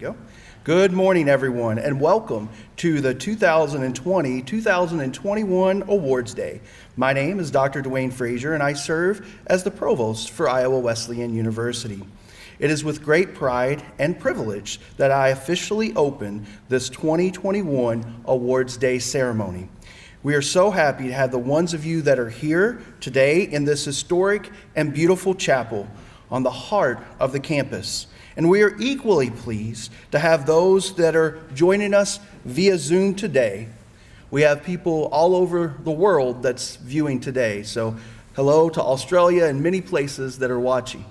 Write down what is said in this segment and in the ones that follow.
go. Good morning, everyone, and welcome to the 2020-2021 Awards Day. My name is Dr. Dwayne Frazier, and I serve as the Provost for Iowa Wesleyan University. It is with great pride and privilege that I officially open this 2021 Awards Day ceremony. We are so happy to have the ones of you that are here today in this historic and beautiful chapel on the heart of the campus. And we are equally pleased to have those that are joining us via Zoom today. We have people all over the world that's viewing today. So hello to Australia and many places that are watching.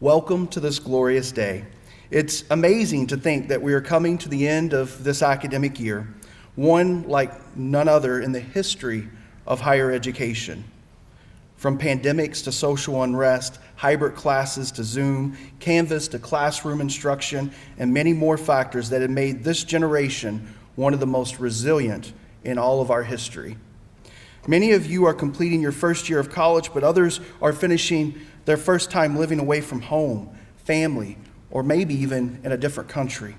Welcome to this glorious day. It's amazing to think that we are coming to the end of this academic year, one like none other in the history of higher education. From pandemics to social unrest, hybrid classes to Zoom, Canvas to classroom instruction, and many more factors that have made this generation one of the most resilient in all of our history. Many of you are completing your first year of college, but others are finishing their first time living away from home, family, or maybe even in a different country.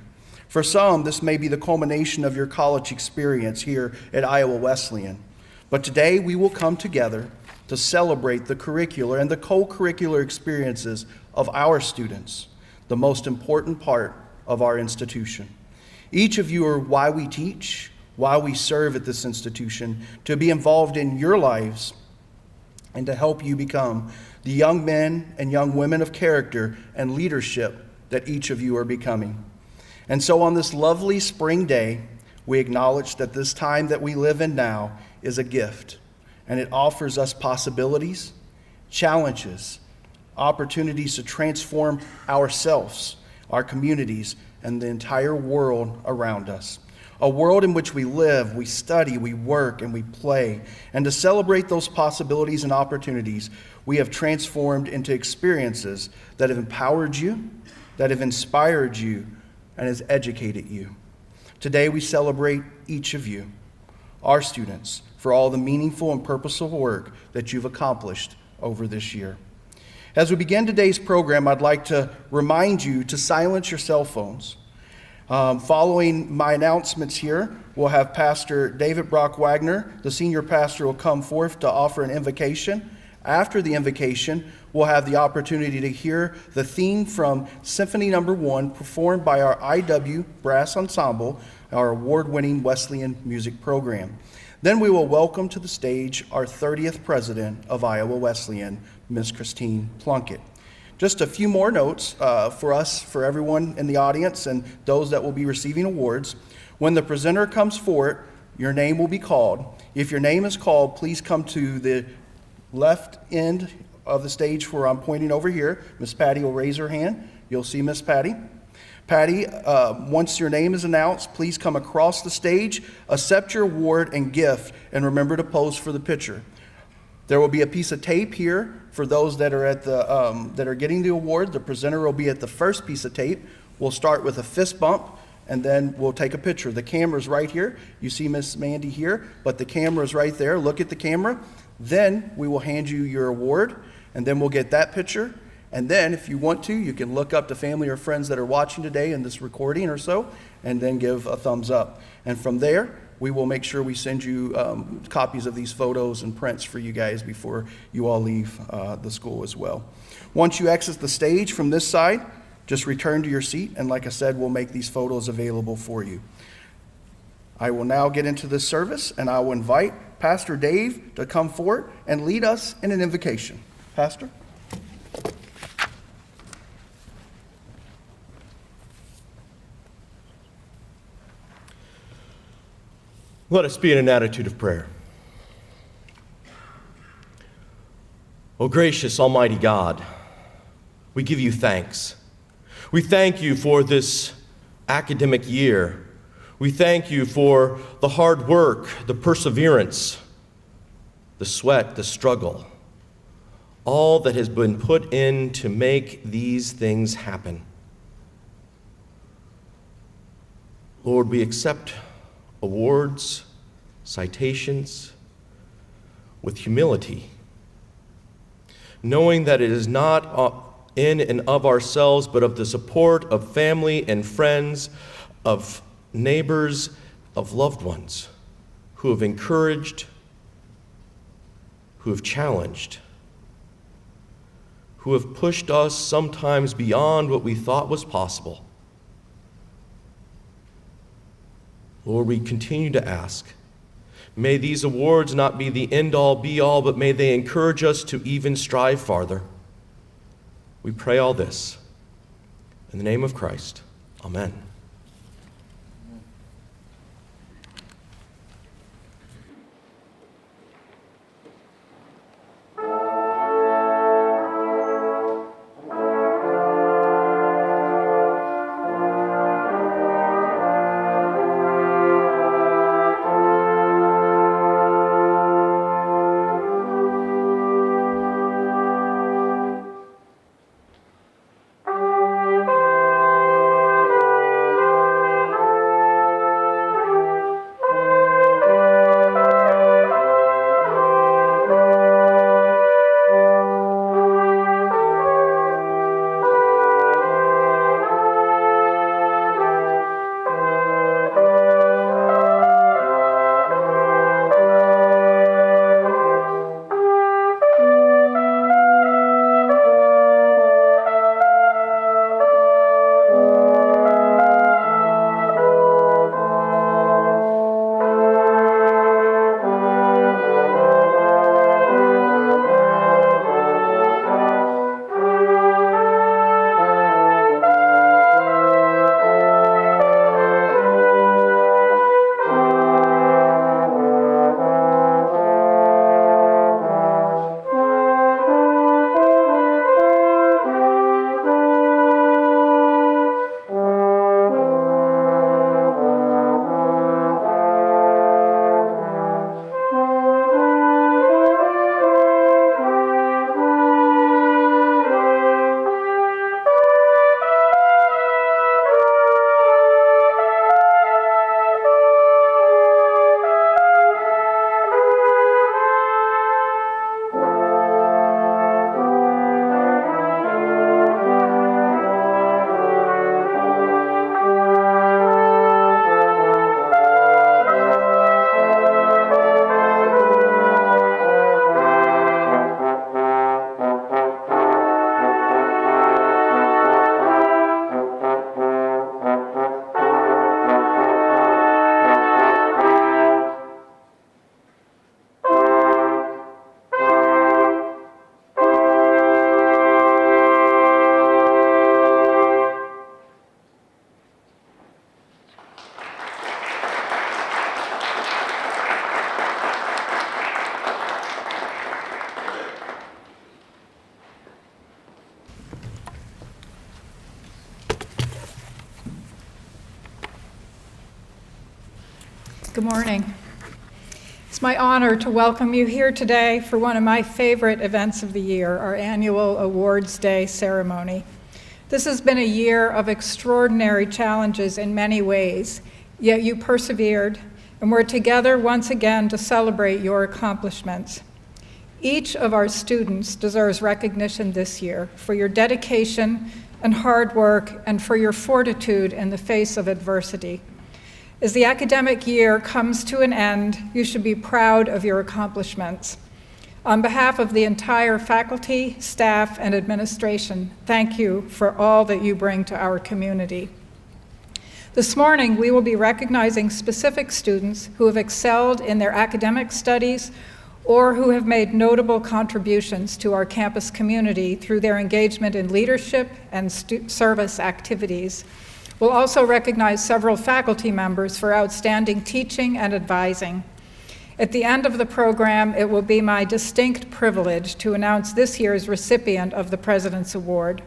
For some, this may be the culmination of your college experience here at Iowa Wesleyan. But today we will come together to celebrate the curricular and the co-curricular experiences of our students, the most important part of our institution. Each of you are why we teach, why we serve at this institution, to be involved in your lives and to help you become the young men and young women of character and leadership that each of you are becoming. And so on this lovely spring day, we acknowledge that this time that we live in now is a gift. And it offers us possibilities, challenges, opportunities to transform ourselves, our communities, and the entire world around us. A world in which we live, we study, we work, and we play. And to celebrate those possibilities and opportunities, we have transformed into experiences that have empowered you, that have inspired you, and has educated you. Today we celebrate each of you, our students, for all the meaningful and purposeful work that you've accomplished over this year. As we begin today's program, I'd like to remind you to silence your cell phones. Following my announcements here, we'll have Pastor David Brock Wagner, the senior pastor, will come forth to offer an invocation. After the invocation, we'll have the opportunity to hear the theme from Symphony No. 1 performed by our IW Brass Ensemble, our award-winning Wesleyan music program. Then we will welcome to the stage our 30th president of Iowa Wesleyan, Ms. Christine Plunkett. Just a few more notes for us, for everyone in the audience and those that will be receiving awards. When the presenter comes forward, your name will be called. If your name is called, please come to the left end of the stage where I'm pointing over here. Miss Patty will raise her hand. You'll see Miss Patty. Patty, once your name is announced, please come across the stage, accept your award and gift, and remember to pose for the picture. There will be a piece of tape here for those that are at the that are getting the award. The presenter will be at the first piece of tape. We'll start with a fist bump, and then we'll take a picture. The camera's right here. You see Miss Mandy here, but the camera's right there. Look at the camera. Then we will hand you your award, and then we'll get that picture. And then, if you want to, you can look up to family or friends that are watching today in this recording or so, and then give a thumbs up. And from there, we will make sure we send you copies of these photos and prints for you guys before you all leave the school as well. Once you exit the stage from this side, just return to your seat, and like I said, we'll make these photos available for you. I will now get into this service, and I will invite Pastor Dave to come forward and lead us in an invocation. Pastor? Let us be in an attitude of prayer. O gracious Almighty God, we give you thanks. We thank you for this academic year. We thank you for the hard work, the perseverance, the sweat, the struggle, all that has been put in to make these things happen. Lord, we accept awards, citations with humility, knowing that it is not in and of ourselves, but of the support of family and friends, of neighbors, of loved ones who have encouraged, who have challenged, who have pushed us sometimes beyond what we thought was possible. Lord, we continue to ask, may these awards not be the end-all, be-all, but may they encourage us to even strive farther. We pray all this in the name of Christ. Amen. Good morning. It's my honor to welcome you here today for one of my favorite events of the year, our annual Awards Day ceremony. This has been a year of extraordinary challenges in many ways, yet you persevered, and we're together once again to celebrate your accomplishments. Each of our students deserves recognition this year for your dedication and hard work and for your fortitude in the face of adversity. As the academic year comes to an end, you should be proud of your accomplishments. On behalf of the entire faculty, staff, and administration, thank you for all that you bring to our community. This morning, we will be recognizing specific students who have excelled in their academic studies or who have made notable contributions to our campus community through their engagement in leadership and service activities. We'll also recognize several faculty members for outstanding teaching and advising. At the end of the program, it will be my distinct privilege to announce this year's recipient of the President's Award.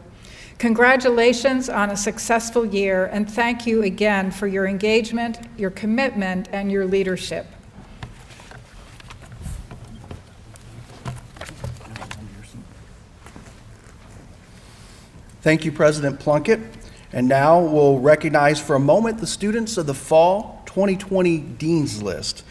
Congratulations on a successful year, and thank you again for your engagement, your commitment, and your leadership. Thank you, President Plunkett. And now we'll recognize for a moment the students of the Fall 2020 Dean's List.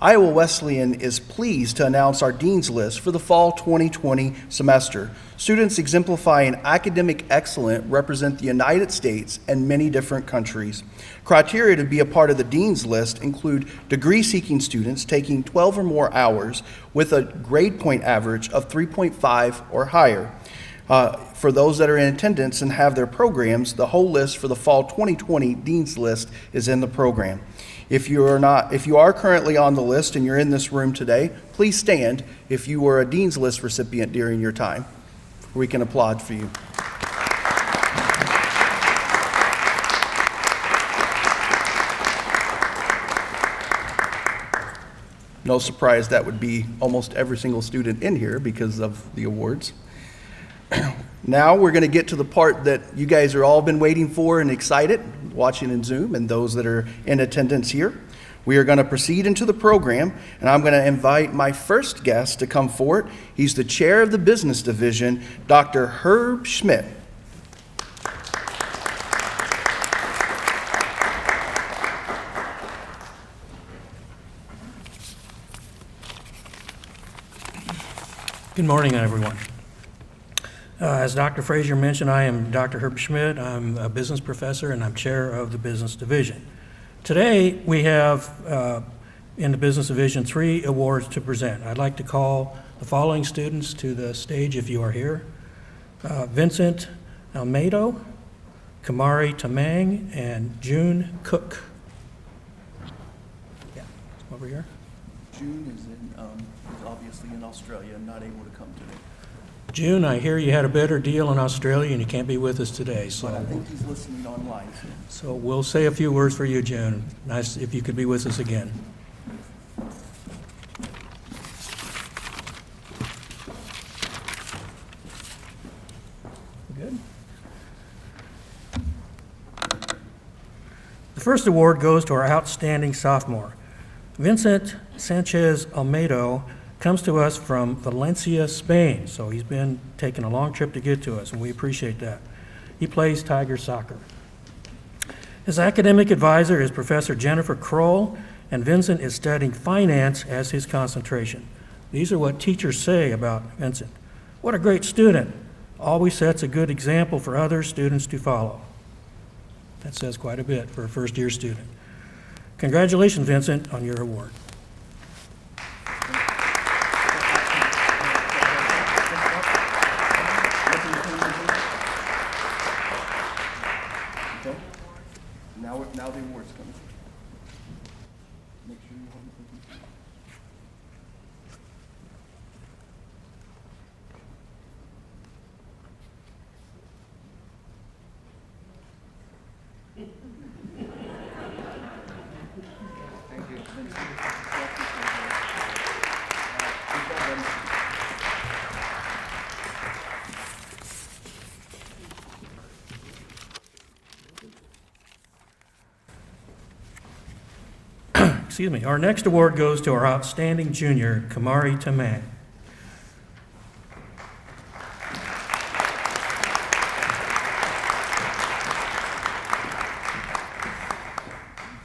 Iowa Wesleyan is pleased to announce our Dean's List for the fall 2020 semester. Students exemplifying academic excellence represent the United States and many different countries. Criteria to be a part of the Dean's List include degree-seeking students taking 12 or more hours with a grade point average of 3.5 or higher. For those that are in attendance and have their programs, the whole list for the fall 2020 Dean's List is in the program. If you are currently on the list and you're in this room today, please stand if you were a Dean's List recipient during your time. We can applaud for you. No surprise that would be almost every single student in here because of the awards. Now we're going to get to the part that you guys are all been waiting for and excited, watching in Zoom, and those that are in attendance here. We are going to proceed into the program, and I'm going to invite my first guest to come forward. He's the chair of the business division, Dr. Herb Schmidt. Good morning, everyone. As Dr. Frazier mentioned, I am Dr. Herb Schmidt. I'm a business professor and I'm chair of the business division. Today, we have in the business division 3 awards to present. I'd like to call the following students to the stage if you are here. Vincent Almedo, Kamari Tamang, and June Cook. Yeah, over here. June is obviously in Australia and not able to come today. June, I hear you had a better deal in Australia and you can't be with us today, But I think he's listening online. so we'll say a few words for you, June. Nice if you could be with us again. Good. The first award goes to our outstanding sophomore. Vincent Sanchez Almedo comes to us from Valencia, Spain, so he's been taking a long trip to get to us, and we appreciate that. He plays Tiger soccer. His academic advisor is Professor Jennifer Kroll, and Vincent is studying finance as his concentration. These are what teachers say about Vincent. What a great student. Always sets a good example for other students to follow. That says quite a bit for a first-year student. Congratulations, Vincent, on your award. Now the awards come. Make sure you hold it. Thank you. Excuse me. Our next award goes to our outstanding junior, Kamari Tamang.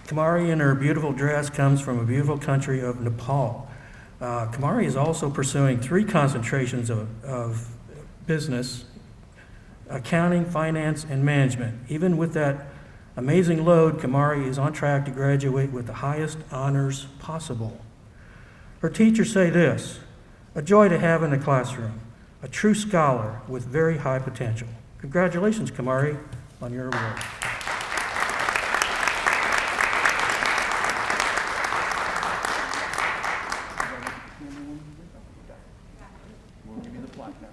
Kamari in her beautiful dress comes from a beautiful country of Nepal. Kamari is also pursuing 3 concentrations of business, accounting, finance, and management. Even with that amazing load, Kamari is on track to graduate with the highest honors possible. Her teachers say this: a joy to have in the classroom, a true scholar with very high potential. Congratulations, Kamari, on your award. We'll give you the plaque now.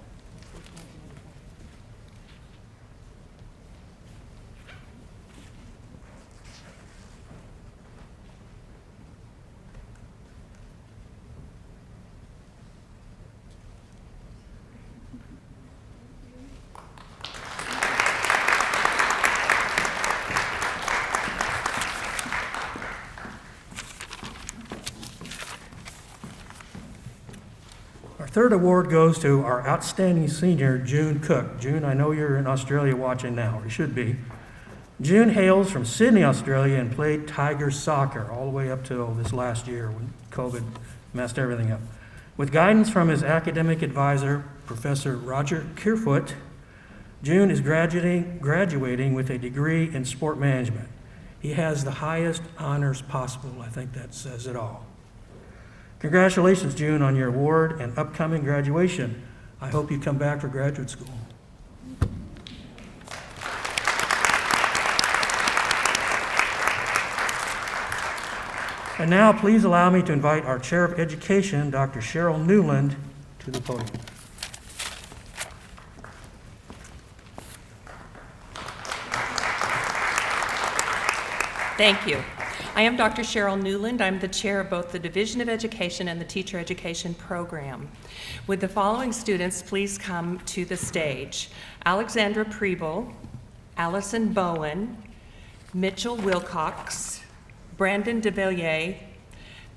Our third award goes to our outstanding senior, June Cook. June, I know you're in Australia watching now, or you should be. June hails from Sydney, Australia, and played Tiger soccer all the way up till this last year when COVID messed everything up. With guidance from his academic advisor, Professor Roger Kerfoot, June is graduating with a degree in sport management. He has the highest honors possible. I think that says it all. Congratulations, June, on your award and upcoming graduation. I hope you come back for graduate school. And now, please allow me to invite our Chair of Education, Dr. Cheryl Newland, to the podium. Thank you. I am Dr. Cheryl Newland. I'm the chair of both the Division of Education and the Teacher Education Program. Would the following students please come to the stage? Alexandra Preble, Allison Bowen, Mitchell Wilcox, Brandon DeVilliers,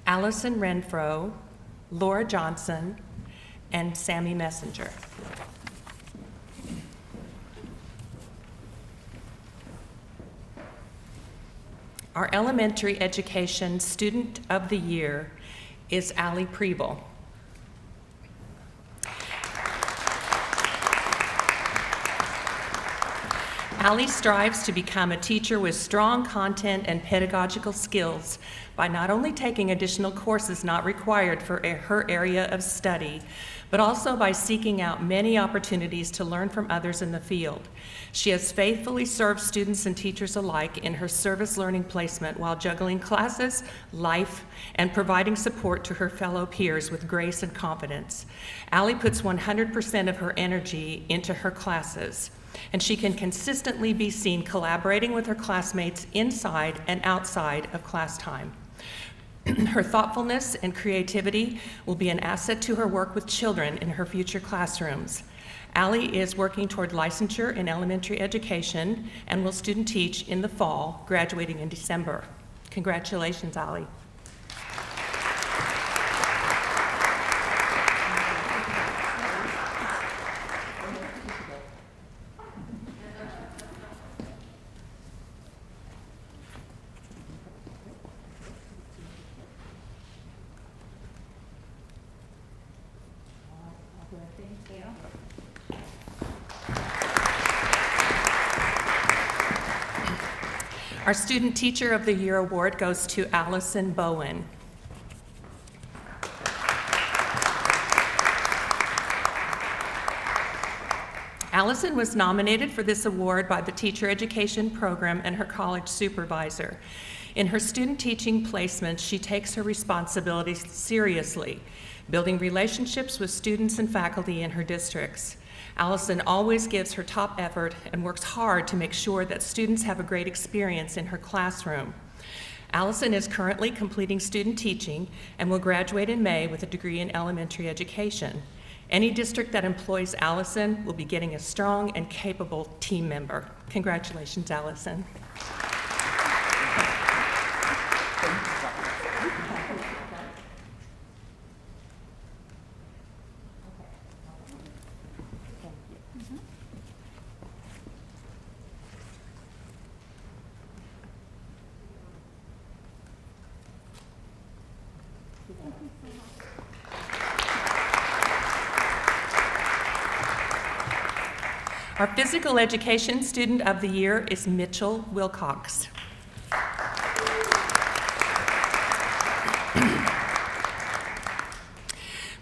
Allison Renfro, Laura Johnson, and Sammy Messenger. Our elementary education student of the year is Allie Preble. Allie strives to become a teacher with strong content and pedagogical skills by not only taking additional courses not required for her area of study, but also by seeking out many opportunities to learn from others in the field. She has faithfully served students and teachers alike in her service learning placement while juggling classes, life, and providing support to her fellow peers with grace and confidence. Allie puts 100% of her energy into her classes, and she can consistently be seen collaborating with her classmates inside and outside of class time. Her thoughtfulness and creativity will be an asset to her work with children in her future classrooms. Allie is working toward licensure in elementary education and will student teach in the fall, graduating in December. Congratulations, Allie. Our Student Teacher of the Year award goes to Allison Bowen. Allison was nominated for this award by the Teacher Education Program and her college supervisor. In her student teaching placements, she takes her responsibilities seriously, building relationships with students and faculty in her districts. Allison always gives her top effort and works hard to make sure that students have a great experience in her classroom. Allison is currently completing student teaching and will graduate in May with a degree in elementary education. Any district that employs Allison will be getting a strong and capable team member. Congratulations, Allison. Our Physical Education Student of the Year is Mitchell Wilcox.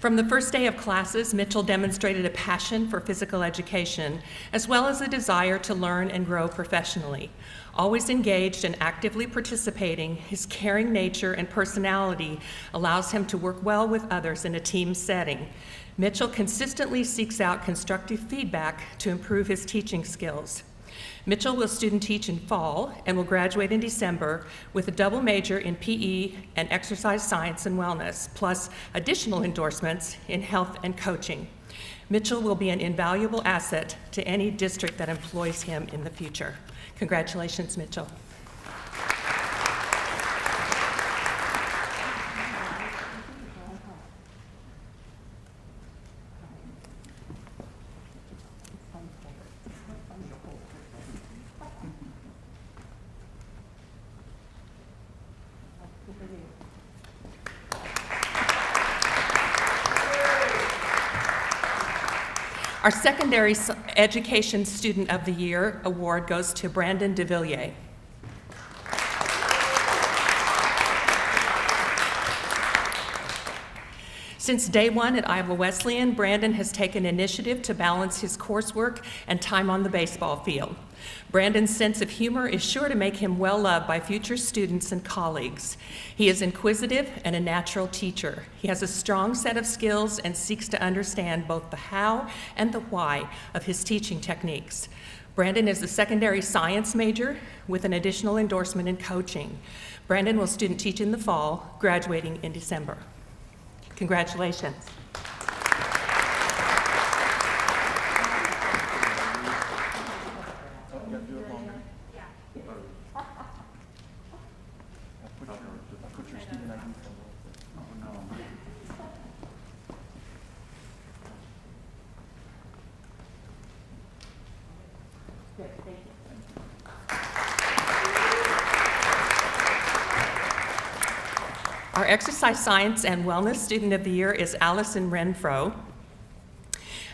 From the first day of classes, Mitchell demonstrated a passion for physical education, as well as a desire to learn and grow professionally. Always engaged and actively participating, his caring nature and personality allows him to work well with others in a team setting. Mitchell consistently seeks out constructive feedback to improve his teaching skills. Mitchell will student teach in fall and will graduate in December with a double major in PE and exercise science and wellness, plus additional endorsements in health and coaching. Mitchell will be an invaluable asset to any district that employs him in the future. Congratulations, Mitchell. Our Secondary Education Student of the Year award goes to Brandon DeVilliers. Since day one at Iowa Wesleyan, Brandon has taken initiative to balance his coursework and time on the baseball field. Brandon's sense of humor is sure to make him well-loved by future students and colleagues. He is inquisitive and a natural teacher. He has a strong set of skills and seeks to understand both the how and the why of his teaching techniques. Brandon is a secondary science major with an additional endorsement in coaching. Brandon will student teach in the fall, graduating in December. Congratulations. Our Exercise Science and Wellness Student of the Year is Allison Renfro.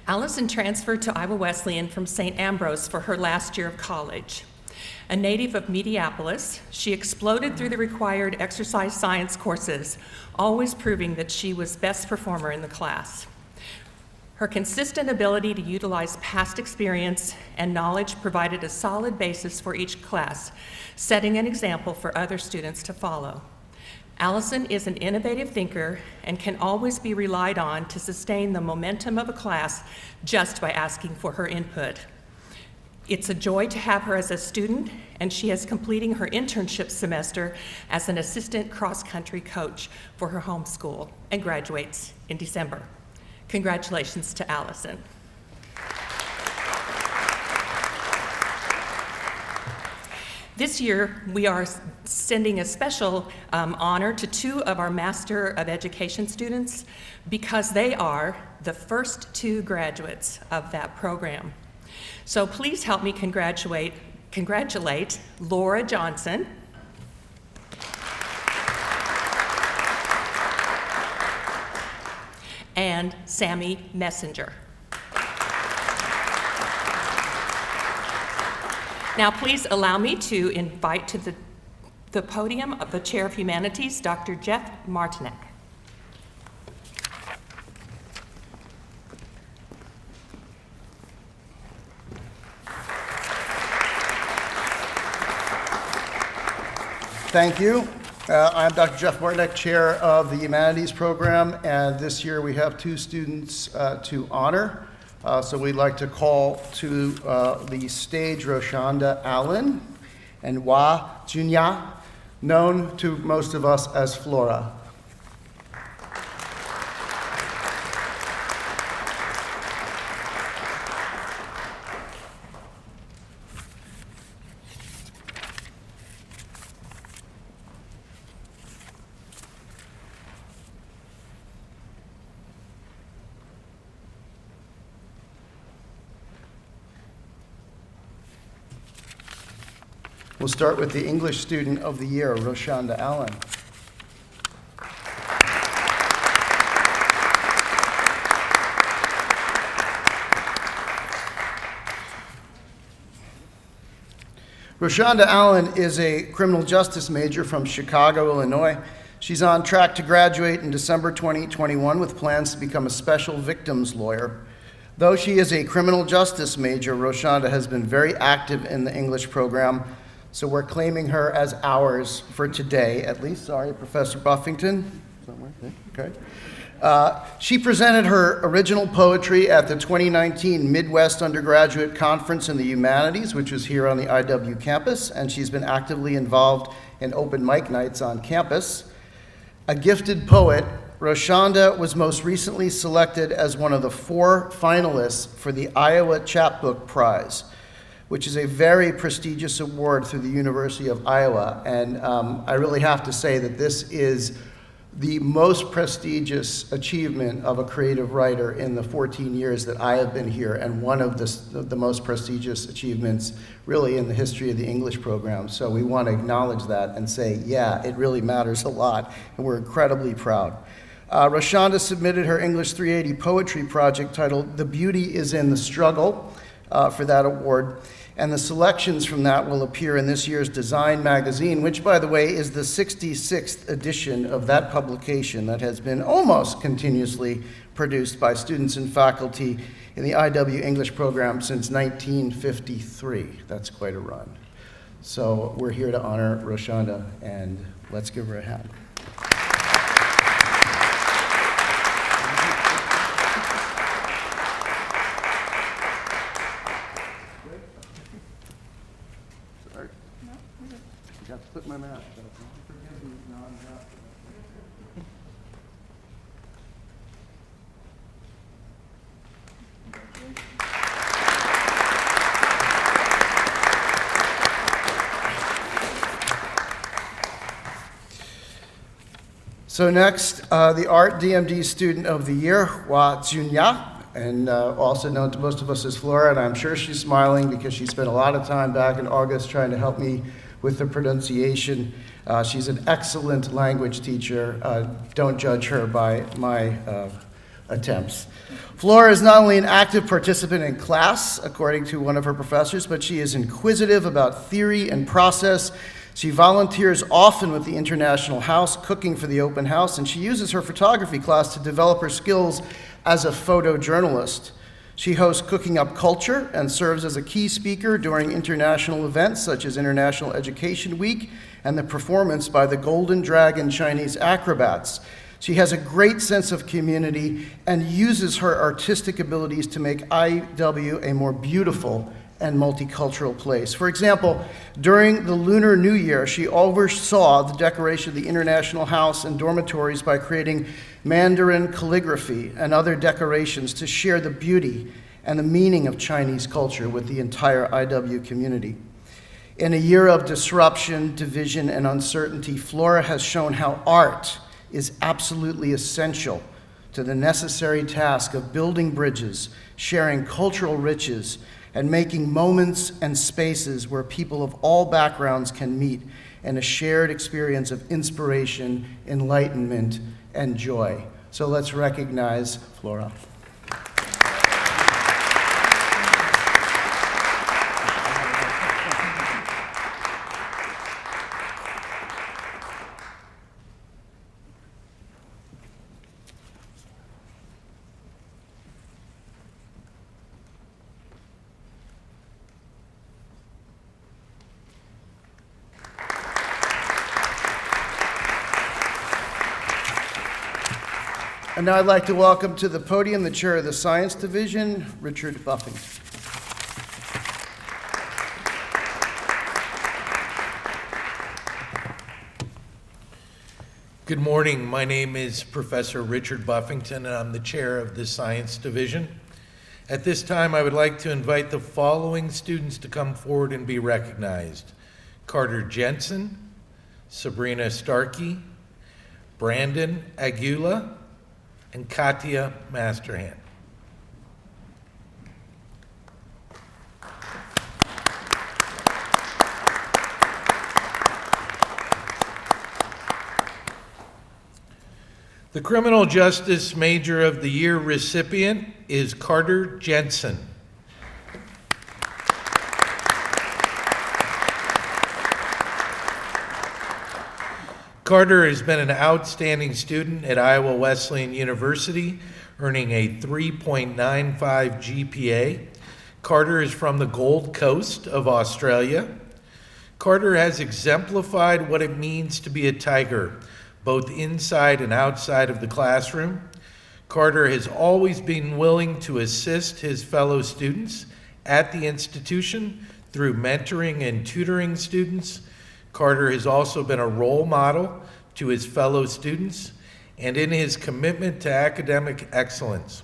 Allison transferred to Iowa Wesleyan from St. Ambrose for her last year of college. A native of Mediapolis, she exploded through the required exercise science courses, always proving that she was best performer in the class. Her consistent ability to utilize past experience and knowledge provided a solid basis for each class, setting an example for other students to follow. Allison is an innovative thinker and can always be relied on to sustain the momentum of a class just by asking for her input. It's a joy to have her as a student, and she is completing her internship semester as an assistant cross-country coach for her home school and graduates in December. Congratulations to Allison. This year, we are sending a special honor to two of our Master of Education students because they are the first two graduates of that program. So please help me congratulate Laura Johnson and Sammy Messenger. Now, please allow me to invite to the podium of the Chair of Humanities, Dr. Jeff Martinek. Thank you. I'm Dr. Jeff Martinek, Chair of the Humanities Program, and this year we have two students to honor. So we'd like to call to the stage Roshonda Allen and Wa Junya, known to most of us as Flora. We'll start with the English Student of the Year, Roshonda Allen. Roshonda Allen is a criminal justice major from Chicago, Illinois. She's on track to graduate in December 2021 with plans to become a special victims lawyer. Though she is a criminal justice major, Roshonda has been very active in the English program, so we're claiming her as ours for today, at least. Sorry, Professor Buffington. Okay. She presented her original poetry at the 2019 Midwest Undergraduate Conference in the Humanities, which was here on the IW campus, and she's been actively involved in open mic nights on campus. A gifted poet, Roshonda was most recently selected as one of the 4 finalists for the Iowa Chapbook Prize, which is a very prestigious award through the University of Iowa. And I really have to say that this is the most prestigious achievement of a creative writer in the 14 years that I have been here, and one of the most prestigious achievements really in the history of the English program. So we want to acknowledge that and say, yeah, it really matters a lot, and we're incredibly proud. Roshanda submitted her English 380 poetry project titled "The Beauty is in the Struggle" for that award. And the selections from that will appear in this year's Design magazine, which, by the way, is the 66th edition of that publication that has been almost continuously produced by students and faculty in the IW English program since 1953. That's quite a run. So we're here to honor Roshanda, and let's give her a hand. Sorry. I got to put my mask up. Forgive me, non-mask. So next, the Art DMD Student of the Year, Hua Junya, and also known to most of us as Flora, and I'm sure she's smiling because she spent a lot of time back in August trying to help me with the pronunciation. She's an excellent language teacher. Don't judge her by my attempts. Flora is not only an active participant in class, according to one of her professors, but she is inquisitive about theory and process. She volunteers often with the International House, cooking for the open house, and she uses her photography class to develop her skills as a photojournalist. She hosts Cooking Up Culture and serves as a key speaker during international events such as International Education Week and the performance by the Golden Dragon Chinese acrobats. She has a great sense of community and uses her artistic abilities to make IW a more beautiful and multicultural place. For example, during the Lunar New Year, she oversaw the decoration of the International House and dormitories by creating Mandarin calligraphy and other decorations to share the beauty and the meaning of Chinese culture with the entire IW community. In a year of disruption, division, and uncertainty, Flora has shown how art is absolutely essential to the necessary task of building bridges, sharing cultural riches, and making moments and spaces where people of all backgrounds can meet in a shared experience of inspiration, enlightenment, and joy. So let's recognize Flora. And now I'd like to welcome to the podium the chair of the Science Division, Richard Buffington. Good morning. My name is Professor Richard Buffington, and I'm the chair of the Science Division. At this time, I would like to invite the following students to come forward and be recognized: Carter Jensen, Sabrina Starkey, Brandon Aguila, and Katia Masterhand. The Criminal Justice Major of the Year recipient is Carter Jensen. Carter has been an outstanding student at Iowa Wesleyan University, earning a 3.95 GPA. Carter is from the Gold Coast of Australia. Carter has exemplified what it means to be a tiger, both inside and outside of the classroom. Carter has always been willing to assist his fellow students at the institution through mentoring and tutoring students. Carter has also been a role model to his fellow students and in his commitment to academic excellence.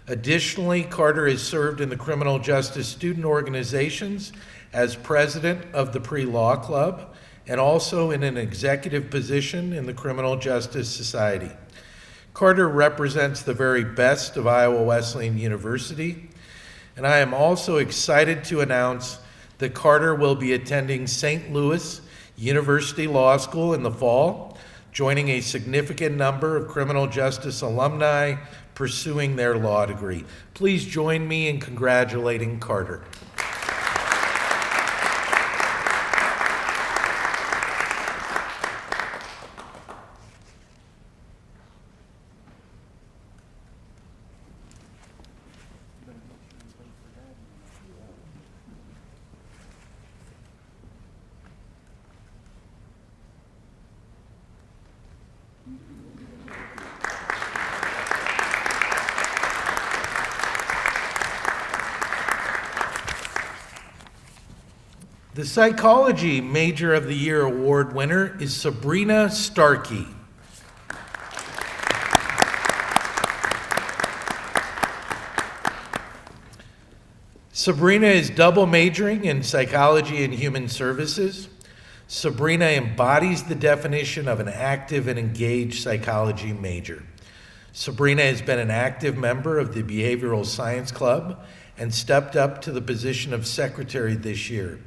Additionally, Carter has served in the criminal justice student organizations as president of the Pre-Law Club and also in an executive position in the Criminal Justice Society. Carter represents the very best of Iowa Wesleyan University, and I am also excited to announce that Carter will be attending St. Louis University Law School in the fall. joining a significant number of criminal justice alumni pursuing their law degree. Please join me in congratulating Carter. The Psychology Major of the Year award winner is Sabrina Starkey. Sabrina is double majoring in psychology and human services. Sabrina embodies the definition of an active and engaged psychology major. Sabrina has been an active member of the Behavioral Science Club and stepped up to the position of secretary this year.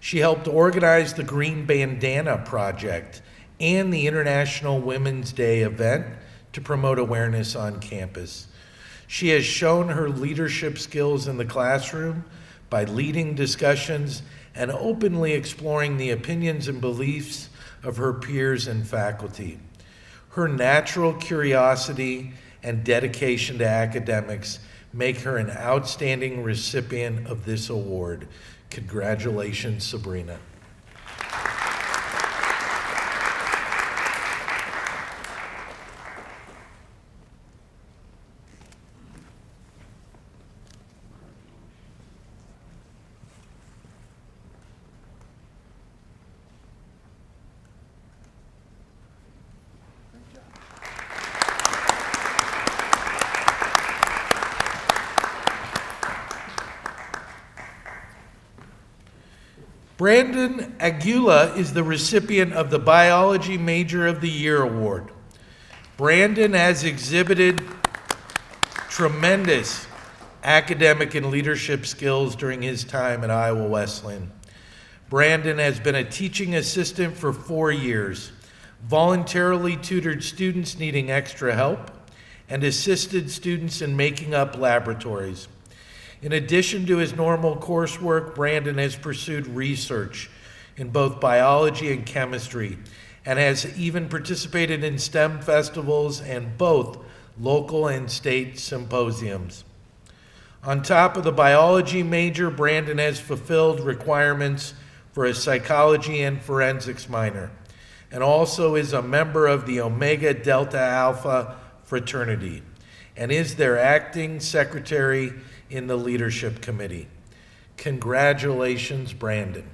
She helped organize the Green Bandana Project and the International Women's Day event to promote awareness on campus. She has shown her leadership skills in the classroom by leading discussions and openly exploring the opinions and beliefs of her peers and faculty. Her natural curiosity and dedication to academics make her an outstanding recipient of this award. Congratulations, Sabrina. Brandon Aguila is the recipient of the Biology Major of the Year award. Brandon has exhibited tremendous academic and leadership skills during his time at Iowa Wesleyan. Brandon has been a teaching assistant for 4 years, voluntarily tutored students needing extra help, and assisted students in making up laboratories. In addition to his normal coursework, Brandon has pursued research in both biology and chemistry and has even participated in STEM festivals and both local and state symposiums. On top of the biology major, Brandon has fulfilled requirements for a psychology and forensics minor and also is a member of the Omega Delta Alpha fraternity and is their acting secretary in the leadership committee. Congratulations, Brandon.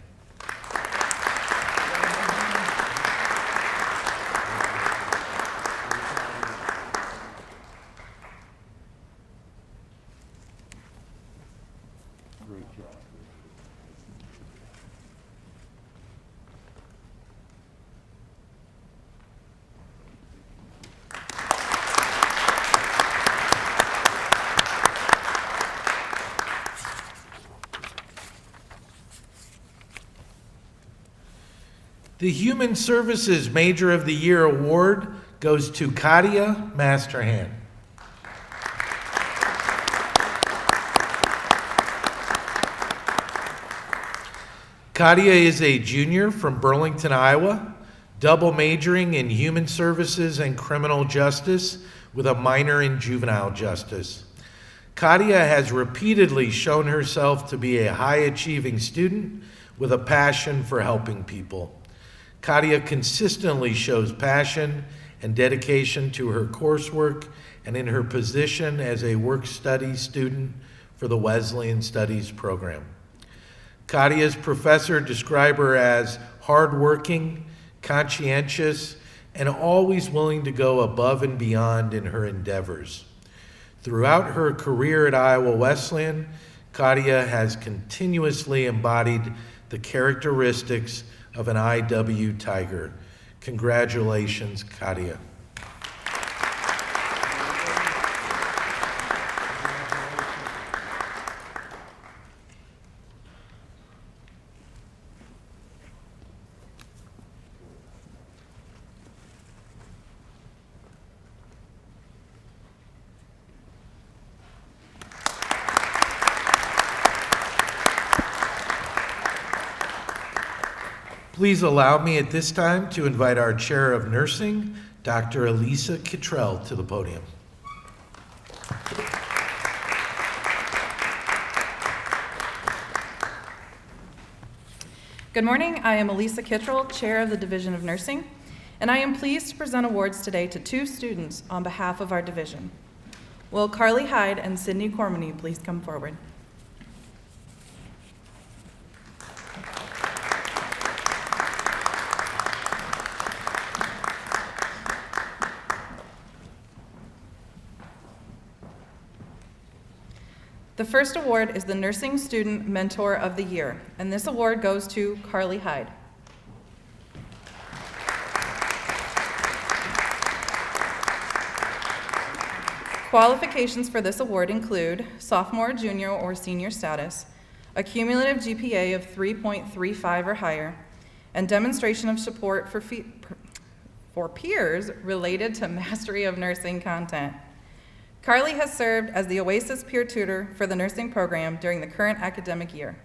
The Human Services Major of the Year award goes to Katia Masterhan. Katia is a junior from Burlington, Iowa, double majoring in human services and criminal justice with a minor in juvenile justice. Katia has repeatedly shown herself to be a high-achieving student with a passion for helping people. Katia consistently shows passion and dedication to her coursework and in her position as a work-study student for the Wesleyan Studies program. Katia's professor described her as hardworking, conscientious, and always willing to go above and beyond in her endeavors. Throughout her career at Iowa Wesleyan, Katia has continuously embodied the characteristics of an IW Tiger. Congratulations, Katia. Please allow me at this time to invite our Chair of Nursing, Dr. Elisa Kittrell, to the podium. Good morning. I am Elisa Kittrell, Chair of the Division of Nursing, and I am pleased to present awards today to two students on behalf of our division. Will Carly Hyde and Sydney Cormany please come forward? The first award is the Nursing Student Mentor of the Year, and this award goes to Carly Hyde. Qualifications for this award include sophomore, junior, or senior status, a cumulative GPA of 3.35 or higher, and demonstration of support for peers related to mastery of nursing content. Carly has served as the OASIS peer tutor for the nursing program during the current academic year.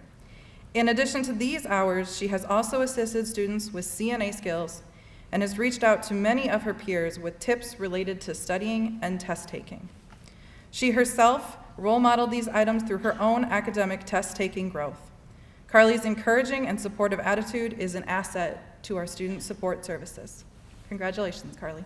In addition to these hours, she has also assisted students with CNA skills and has reached out to many of her peers with tips related to studying and test taking. She herself role modeled these items through her own academic test-taking growth. Carly's encouraging and supportive attitude is an asset to our student support services. Congratulations, Carly.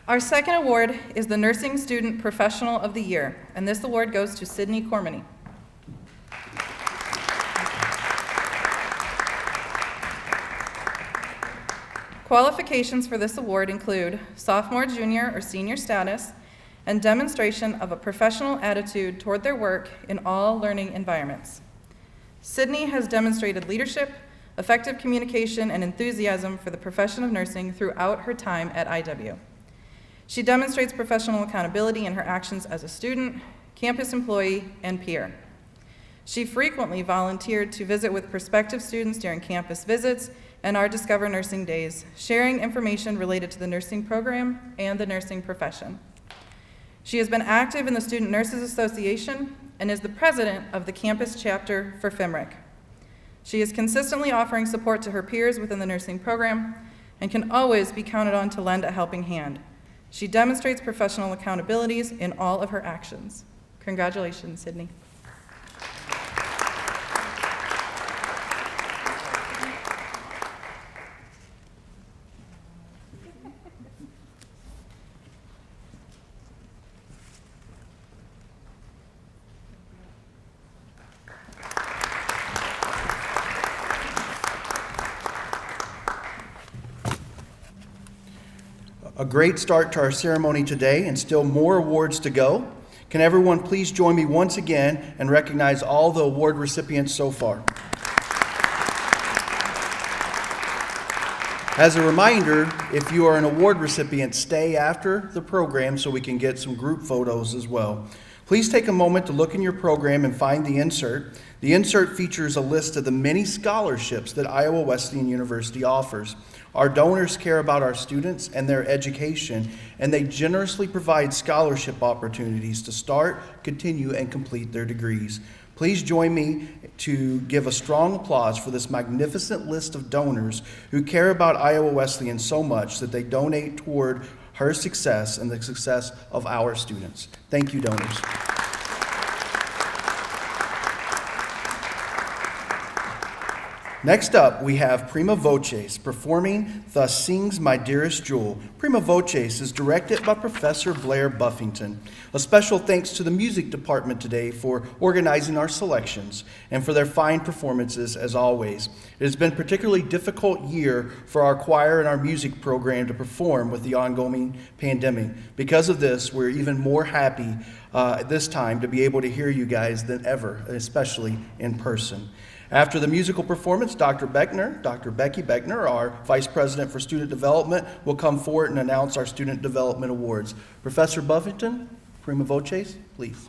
Our second award is the Nursing Student Professional of the Year, and this award goes to Sydney Cormany. Qualifications for this award include sophomore, junior, or senior status, and demonstration of a professional attitude toward their work in all learning environments. Sydney has demonstrated leadership, effective communication, and enthusiasm for the profession of nursing throughout her time at IW. She demonstrates professional accountability in her actions as a student, campus employee, and peer. She frequently volunteered to visit with prospective students during campus visits and our Discover Nursing Days, sharing information related to the nursing program and the nursing profession. She has been active in the Student Nurses Association and is the president of the campus chapter for FMRIC. She is consistently offering support to her peers within the nursing program and can always be counted on to lend a helping hand. She demonstrates professional accountabilities in all of her actions. Congratulations, Sydney. A great start to our ceremony today, and still more awards to go. Can everyone please join me once again and recognize all the award recipients so far? As a reminder, if you are an award recipient, stay after the program so we can get some group photos as well. Please take a moment to look in your program and find the insert. The insert features a list of the many scholarships that Iowa Wesleyan University offers. Our donors care about our students and their education, and they generously provide scholarship opportunities to start, continue, and complete their degrees. Please join me to give a strong applause for this magnificent list of donors who care about Iowa Wesleyan so much that they donate toward her success and the success of our students. Thank you, donors. Next up, we have Prima Voces performing Thus Sings My Dearest Jewel. Prima Voces is directed by Professor Blair Buffington. A special thanks to the music department today for organizing our selections and for their fine performances as always. It has been a particularly difficult year for our choir and our music program to perform with the ongoing pandemic. Because of this, we're even more happy at this time to be able to hear you guys than ever, especially in person. After the musical performance, Dr. Becky Beckner, our Vice President for Student Development, will come forward and announce our Student Development Awards. Professor Buffington, Prima Voces, please.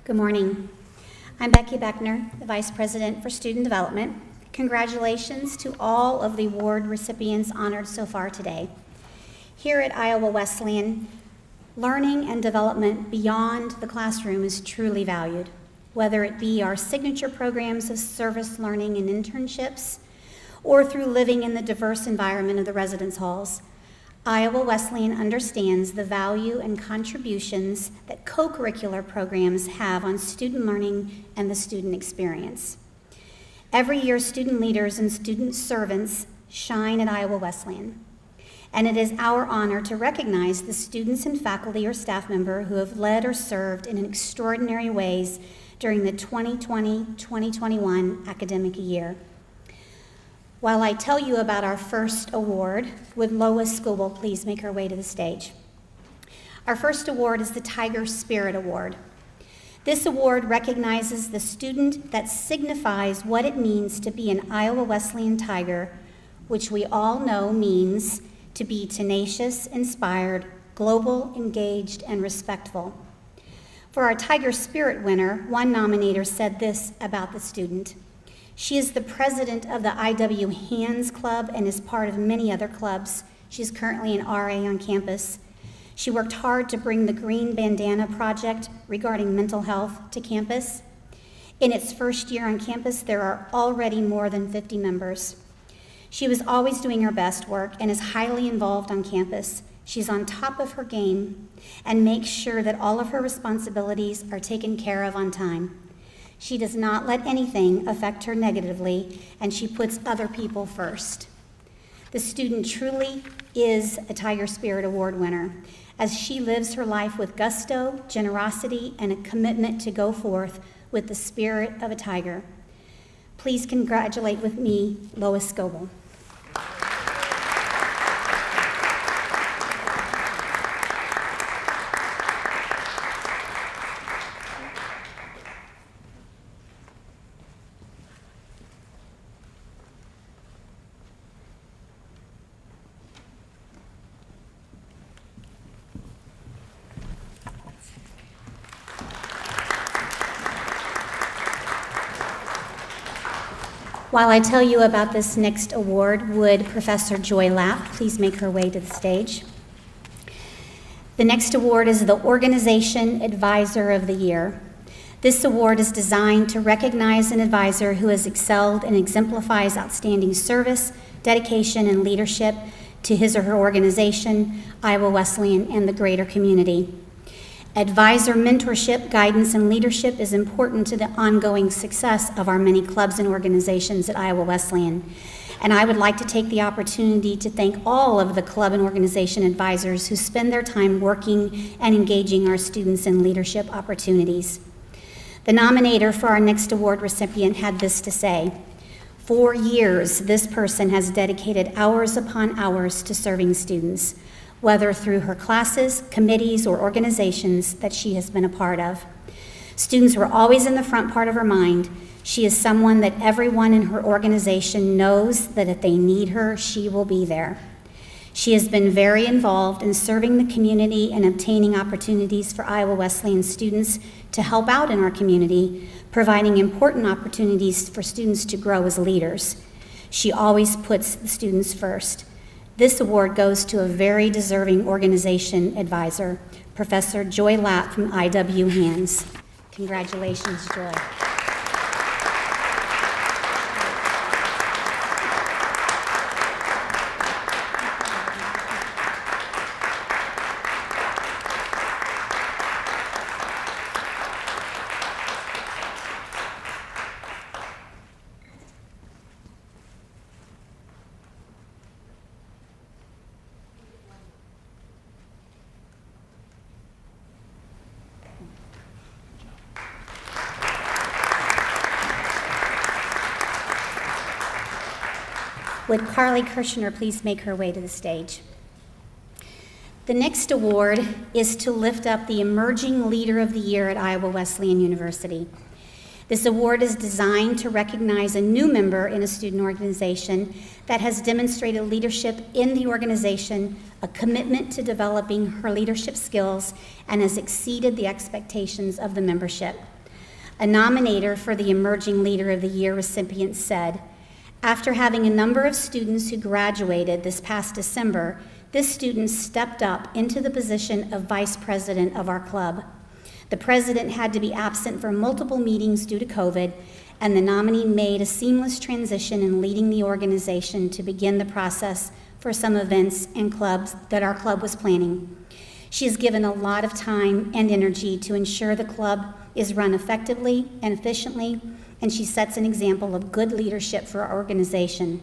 Good morning. I'm Becky Beckner, the Vice President for Student Development. Congratulations to all of the award recipients honored so far today. Here at Iowa Wesleyan, learning and development beyond the classroom is truly valued, whether it be our signature programs of service learning and internships, or through living in the diverse environment of the residence halls. Iowa Wesleyan understands the value and contributions that co-curricular programs have on student learning and the student experience. Every year, student leaders and student servants shine at Iowa Wesleyan, and it is our honor to recognize the students and faculty or staff member who have led or served in extraordinary ways during the 2020-2021 academic year. While I tell you about our first award, would Lois Scoble please make her way to the stage? Our first award is the Tiger Spirit Award. This award recognizes the student that signifies what it means to be an Iowa Wesleyan Tiger, which we all know means to be tenacious, inspired, global, engaged, and respectful. For our Tiger Spirit winner, one nominator said this about the student: "She is the president of the IW Hands Club and is part of many other clubs. She is currently an RA on campus. She worked hard to bring the Green Bandana Project regarding mental health to campus. In its first year on campus, there are already more than 50 members. She was always doing her best work and is highly involved on campus. She's on top of her game and makes sure that all of her responsibilities are taken care of on time. She does not let anything affect her negatively, and she puts other people first." The student truly is a Tiger Spirit Award winner, as she lives her life with gusto, generosity, and a commitment to go forth with the spirit of a tiger. Please congratulate with me, Lois Scoble. While I tell you about this next award, would Professor Joy Lapp please make her way to the stage? The next award is the Organization Advisor of the Year. This award is designed to recognize an advisor who has excelled and exemplifies outstanding service, dedication, and leadership to his or her organization, Iowa Wesleyan, and the greater community. Advisor mentorship, guidance, and leadership is important to the ongoing success of our many clubs and organizations at Iowa Wesleyan. And I would like to take the opportunity to thank all of the club and organization advisors who spend their time working and engaging our students in leadership opportunities. The nominator for our next award recipient had this to say: "For years, this person has dedicated hours upon hours to serving students, whether through her classes, committees, or organizations that she has been a part of. Students were always in the front part of her mind. She is someone that everyone in her organization knows that if they need her, she will be there. She has been very involved in serving the community and obtaining opportunities for Iowa Wesleyan students to help out in our community, providing important opportunities for students to grow as leaders. She always puts the students first." This award goes to a very deserving organization advisor, Professor Joy Lapp from IW Hands. Congratulations, Joy. Would Carly Kirshner please make her way to the stage? The next award is to lift up the Emerging Leader of the Year at Iowa Wesleyan University. This award is designed to recognize a new member in a student organization that has demonstrated leadership in the organization, a commitment to developing her leadership skills, and has exceeded the expectations of the membership. A nominator for the Emerging Leader of the Year recipient said, "After having a number of students who graduated this past December, this student stepped up into the position of vice president of our club. The president had to be absent for multiple meetings due to COVID, and the nominee made a seamless transition in leading the organization to begin the process for some events and clubs that our club was planning. She has given a lot of time and energy to ensure the club is run effectively and efficiently, and she sets an example of good leadership for our organization.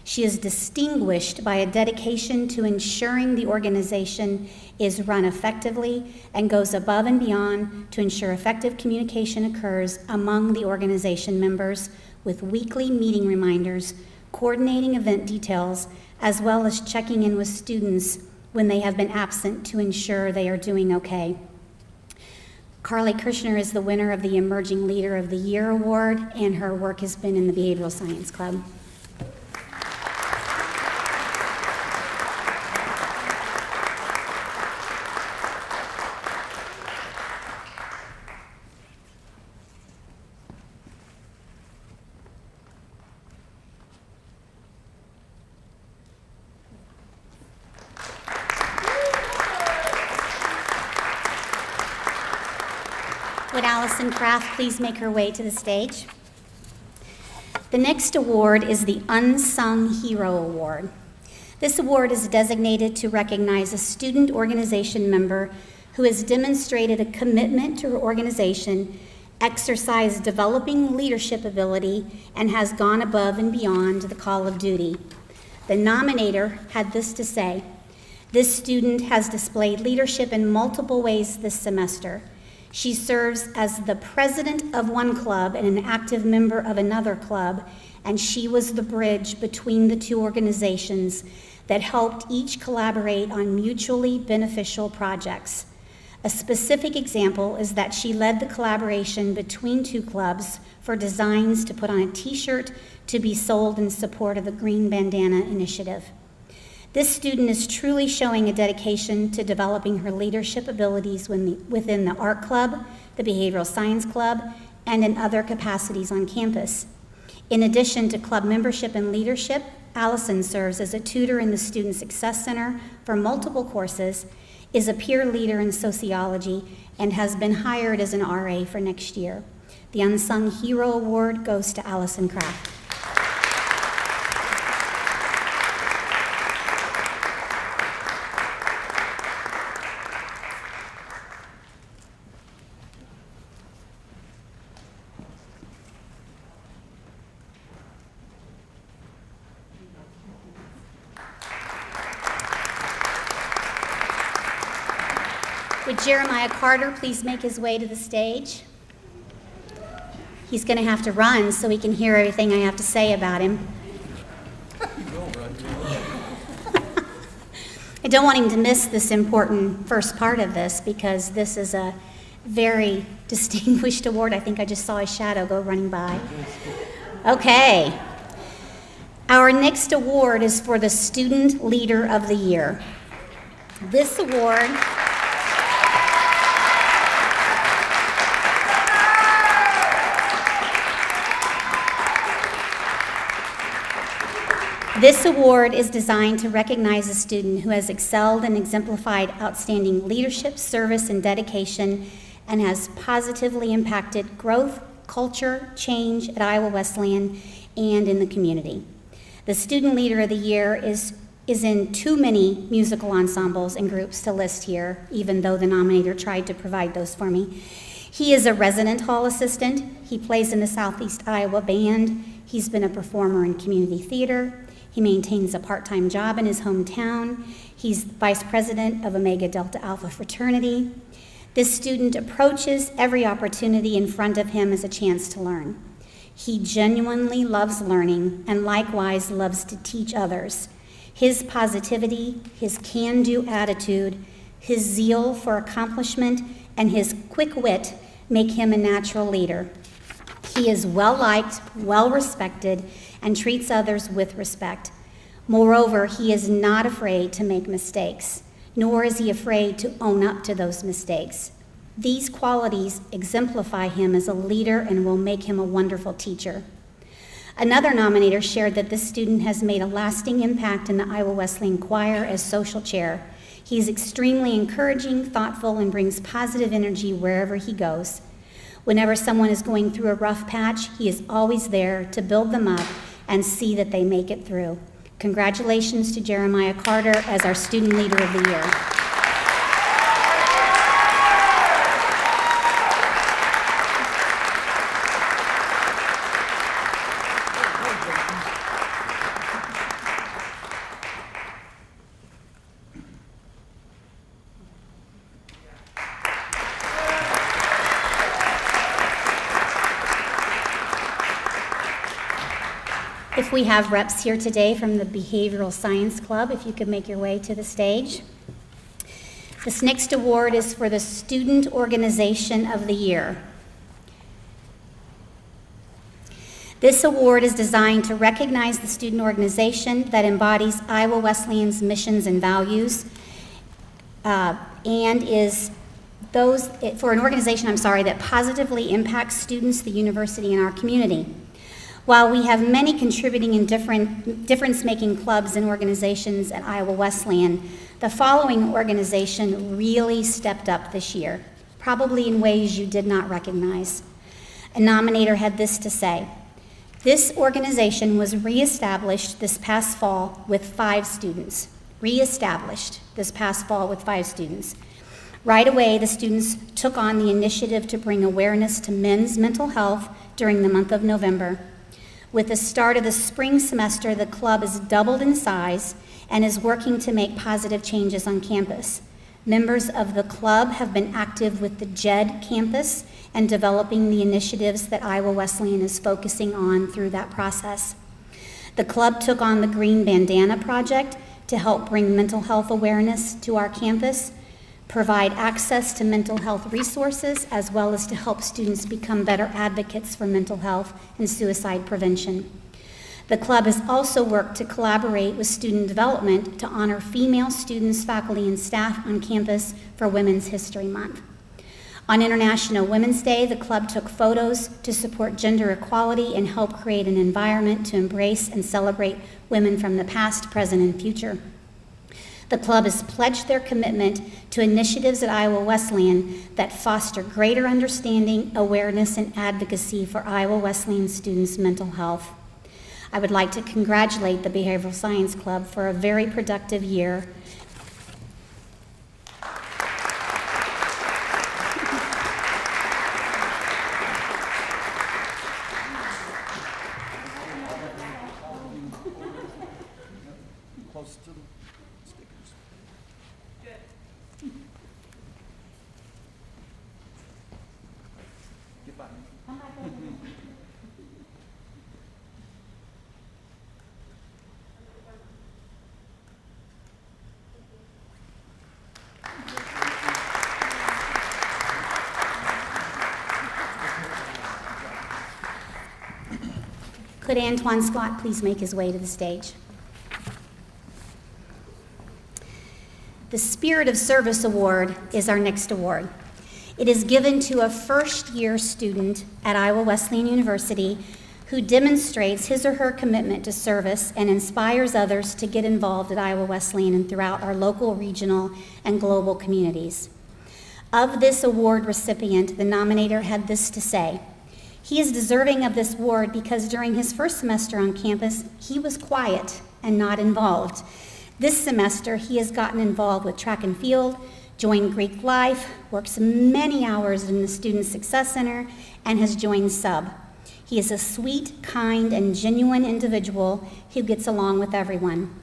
She is distinguished by a dedication to ensuring the organization is run effectively and goes above and beyond to ensure effective communication occurs among the organization members with weekly meeting reminders, coordinating event details, as well as checking in with students when they have been absent to ensure they are doing okay." Carly Kirshner is the winner of the Emerging Leader of the Year Award, and her work has been in the Behavioral Science Club. Would Allison Kraft please make her way to the stage? The next award is the Unsung Hero Award. This award is designated to recognize a student organization member who has demonstrated a commitment to her organization, exercised developing leadership ability, and has gone above and beyond the call of duty. The nominator had this to say: "This student has displayed leadership in multiple ways this semester. She serves as the president of one club and an active member of another club, and she was the bridge between the two organizations that helped each collaborate on mutually beneficial projects. A specific example is that she led the collaboration between two clubs for designs to put on a t-shirt to be sold in support of the Green Bandana Initiative. This student is truly showing a dedication to developing her leadership abilities within the art club, the behavioral science club, and in other capacities on campus. In addition to club membership and leadership, Allison serves as a tutor in the Student Success Center for multiple courses, is a peer leader in sociology, and has been hired as an RA for next year. The Unsung Hero Award goes to Allison Kraft." Would Jeremiah Carter please make his way to the stage? He's going to have to run so he can hear everything I have to say about him. I don't want him to miss this important first part of this because this is a very distinguished award. I think I just saw his shadow go running by. Okay. Our next award is for the Student Leader of the Year. This award is designed to recognize a student who has excelled and exemplified outstanding leadership, service, and dedication, and has positively impacted growth, culture, change at Iowa Wesleyan and in the community. The Student Leader of the Year is in too many musical ensembles and groups to list here, even though the nominator tried to provide those for me. He is a resident hall assistant. He plays in the Southeast Iowa Band. He's been a performer in community theater. He maintains a part-time job in his hometown. He's vice president of Omega Delta Alpha fraternity. This student approaches every opportunity in front of him as a chance to learn. He genuinely loves learning and likewise loves to teach others. His positivity, his can-do attitude, his zeal for accomplishment, and his quick wit make him a natural leader. He is well-liked, well-respected, and treats others with respect. Moreover, he is not afraid to make mistakes, nor is he afraid to own up to those mistakes. These qualities exemplify him as a leader and will make him a wonderful teacher. Another nominator shared that this student has made a lasting impact in the Iowa Wesleyan Choir as social chair. He is extremely encouraging, thoughtful, and brings positive energy wherever he goes. Whenever someone is going through a rough patch, he is always there to build them up and see that they make it through. Congratulations to Jeremiah Carter as our Student Leader of the Year. If we have reps here today from the Behavioral Science Club, if you could make your way to the stage. This next award is for the Student Organization of the Year. This award is designed to recognize the student organization that embodies Iowa Wesleyan's missions and values, and is for an organization, that positively impacts students, the university, and our community. While we have many contributing and difference-making clubs and organizations at Iowa Wesleyan, the following organization really stepped up this year, probably in ways you did not recognize. A nominator had this to say: this organization was reestablished this past fall with 5 students. Reestablished this past fall with 5 students. Right away, the students took on the initiative to bring awareness to men's mental health during the month of November. With the start of the spring semester, the club is doubled in size and is working to make positive changes on campus. Members of the club have been active with the JED campus and developing the initiatives that Iowa Wesleyan is focusing on through that process. The club took on the Green Bandana Project to help bring mental health awareness to our campus, provide access to mental health resources, as well as to help students become better advocates for mental health and suicide prevention. The club has also worked to collaborate with student development to honor female students, faculty, and staff on campus for Women's History Month. On International Women's Day, the club took photos to support gender equality and help create an environment to embrace and celebrate women from the past, present, and future. The club has pledged their commitment to initiatives at Iowa Wesleyan that foster greater understanding, awareness, and advocacy for Iowa Wesleyan students' mental health. I would like to congratulate the Behavioral Science Club for a very productive year. Could Antoine Scott please make his way to the stage? The Spirit of Service Award is our next award. It is given to a first-year student at Iowa Wesleyan University who demonstrates his or her commitment to service and inspires others to get involved at Iowa Wesleyan and throughout our local, regional, and global communities. Of this award recipient, the nominator had this to say: he is deserving of this award because during his first semester on campus, he was quiet and not involved. This semester, he has gotten involved with track and field, joined Greek Life, works many hours in the Student Success Center, and has joined SUB. He is a sweet, kind, and genuine individual who gets along with everyone.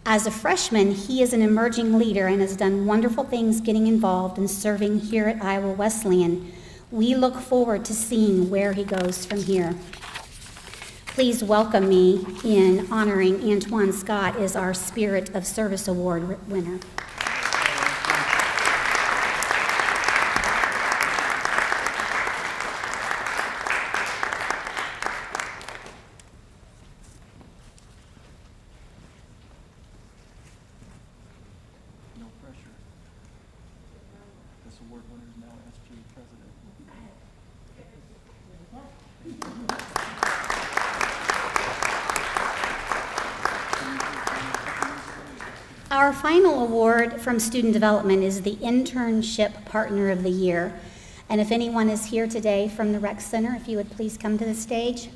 As a freshman, he is an emerging leader and has done wonderful things getting involved and serving here at Iowa Wesleyan. We look forward to seeing where he goes from here. Please welcome me in honoring Antoine Scott as our Spirit of Service Award winner. No pressure. This award winner is now SG president. Our final award from Student Development is the Internship Partner of the Year. And if anyone is here today from the Rec Center, if you would please come to the stage.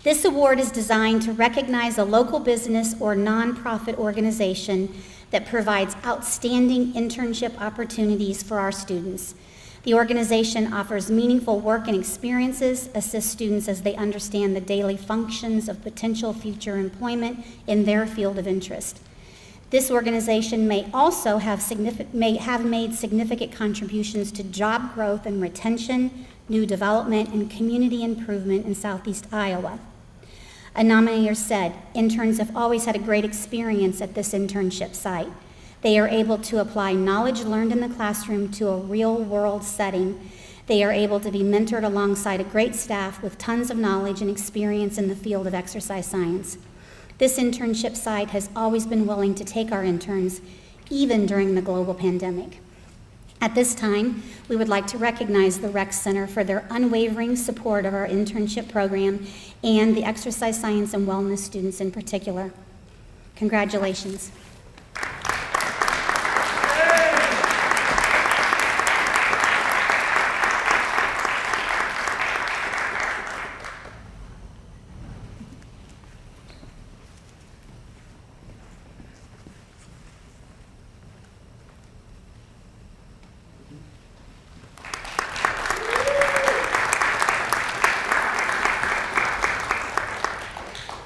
This award is designed to recognize a local business or nonprofit organization that provides outstanding internship opportunities for our students. The organization offers meaningful work and experiences, assists students as they understand the daily functions of potential future employment in their field of interest. This organization may also have made significant contributions to job growth and retention, new development, and community improvement in Southeast Iowa. A nominator said, interns have always had a great experience at this internship site. They are able to apply knowledge learned in the classroom to a real-world setting. They are able to be mentored alongside a great staff with tons of knowledge and experience in the field of exercise science. This internship site has always been willing to take our interns, even during the global pandemic. At this time, we would like to recognize the Rec Center for their unwavering support of our internship program and the exercise science and wellness students in particular. Congratulations.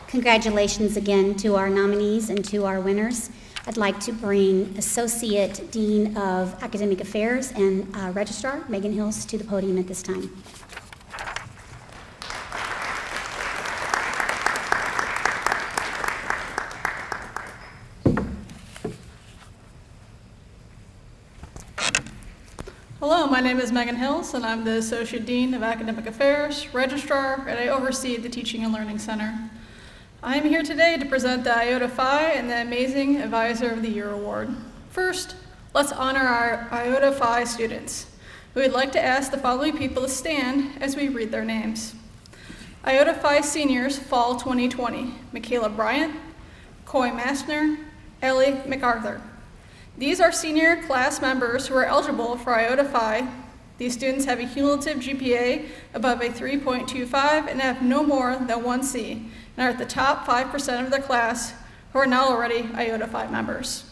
Congratulations again to our nominees and to our winners. I'd like to bring Associate Dean of Academic Affairs and Registrar Megan Hills to the podium at this time. Hello, my name is Megan Hills, and I'm the Associate Dean of Academic Affairs, Registrar, and I oversee the Teaching and Learning Center. I am here today to present the Iota Phi and the Amazing Advisor of the Year Award. First, let's honor our Iota Phi students. We would like to ask the following people to stand as we read their names. Iota Phi seniors, Fall 2020, Michaela Bryant, Coy Mastner, Ellie MacArthur. These are senior class members who are eligible for Iota Phi. These students have a cumulative GPA above a 3.25 and have no more than 1C, and are at the top 5% of the class who are now already Iota Phi members.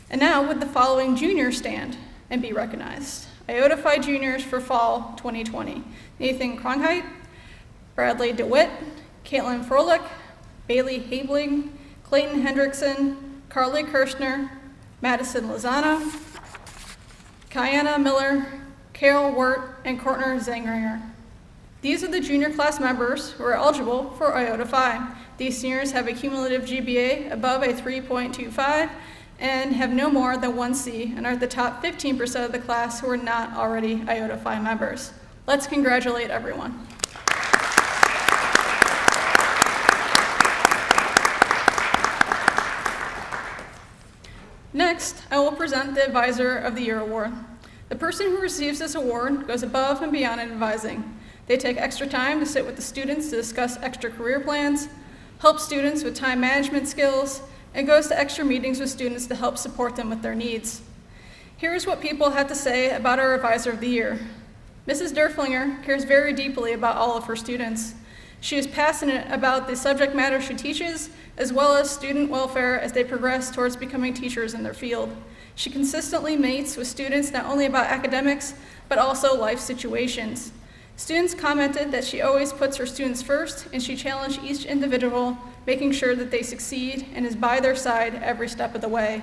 And now would the following juniors stand and be recognized. Iota Phi juniors for Fall 2020, Nathan Cronkite, Bradley DeWitt, Caitlin Froelich, Bailey Habling, Clayton Hendrickson, Carly Kirshner, Madison Lozano, Kiana Miller, Carol Wirt, and Courtner Zangringer. These are the junior class members who are eligible for Iota Phi. These seniors have a cumulative GPA above a 3.25 and have no more than 1C and are at the top 15% of the class who are not already Iota Phi members. Let's congratulate everyone. Next, I will present the Advisor of the Year award. The person who receives this award goes above and beyond in advising. They take extra time to sit with the students to discuss extra career plans, help students with time management skills, and goes to extra meetings with students to help support them with their needs. Here's what people had to say about our Advisor of the Year. Mrs. Derflinger cares very deeply about all of her students. She is passionate about the subject matter she teaches, as well as student welfare as they progress towards becoming teachers in their field. She consistently meets with students not only about academics, but also life situations. Students commented that she always puts her students first, and she challenged each individual, making sure that they succeed and is by their side every step of the way.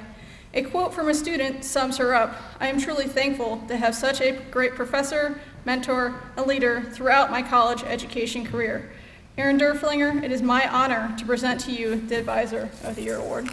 A quote from a student sums her up: "I am truly thankful to have such a great professor, mentor, and leader throughout my college education career." Erin Derflinger, it is my honor to present to you the Advisor of the Year award.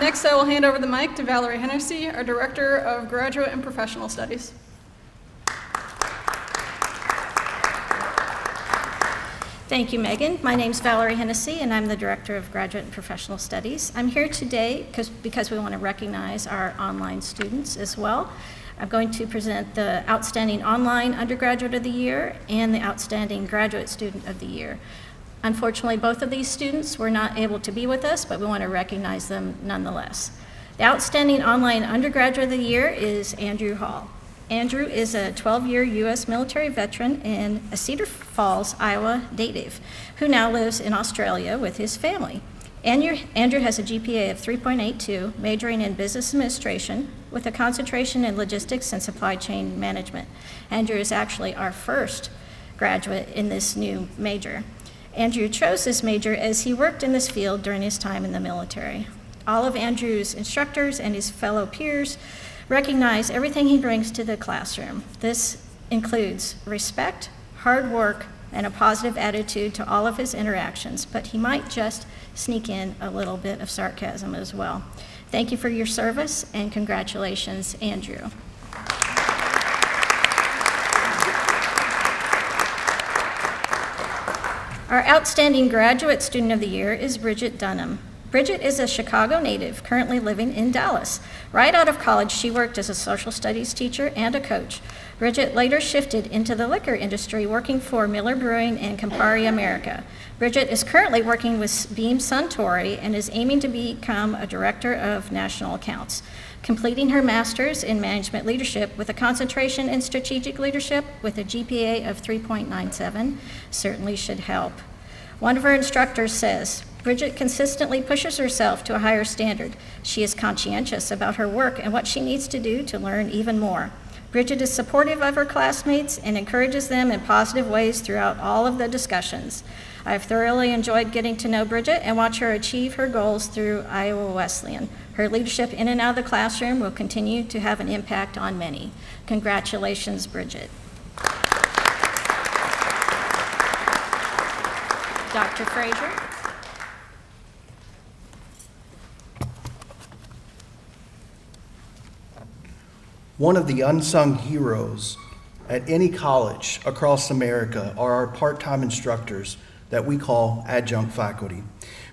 Next, I will hand over the mic to Valerie Hennessy, our Director of Graduate and Professional Studies. Thank you, Megan. My name's Valerie Hennessy, and I'm the Director of Graduate and Professional Studies. I'm here today because we want to recognize our online students as well. I'm going to present the Outstanding Online Undergraduate of the Year and the Outstanding Graduate Student of the Year. Unfortunately, both of these students were not able to be with us, but we want to recognize them nonetheless. The Outstanding Online Undergraduate of the Year is Andrew Hall. Andrew is a 12-year U.S. military veteran and a Cedar Falls, Iowa native who now lives in Australia with his family. Andrew has a GPA of 3.82, majoring in business administration with a concentration in logistics and supply chain management. Andrew is actually our first graduate in this new major. Andrew chose this major as he worked in this field during his time in the military. All of Andrew's instructors and his fellow peers recognize everything he brings to the classroom. This includes respect, hard work, and a positive attitude to all of his interactions, but he might just sneak in a little bit of sarcasm as well. Thank you for your service, and congratulations, Andrew. Our Outstanding Graduate Student of the Year is Bridget Dunham. Bridget is a Chicago native currently living in Dallas. Right out of college, she worked as a social studies teacher and a coach. Bridget later shifted into the liquor industry, working for Miller Brewing and Campari America. Bridget is currently working with Beam Suntory and is aiming to become a director of national accounts, completing her master's in management leadership with a concentration in strategic leadership with a GPA of 3.97 certainly should help. One of her instructors says, Bridget consistently pushes herself to a higher standard. She is conscientious about her work and what she needs to do to learn even more. Bridget is supportive of her classmates and encourages them in positive ways throughout all of the discussions. I have thoroughly enjoyed getting to know Bridget and watch her achieve her goals through Iowa Wesleyan. Her leadership in and out of the classroom will continue to have an impact on many. Congratulations, Bridget. Dr. Frazier. One of the unsung heroes at any college across America are our part-time instructors that we call adjunct faculty.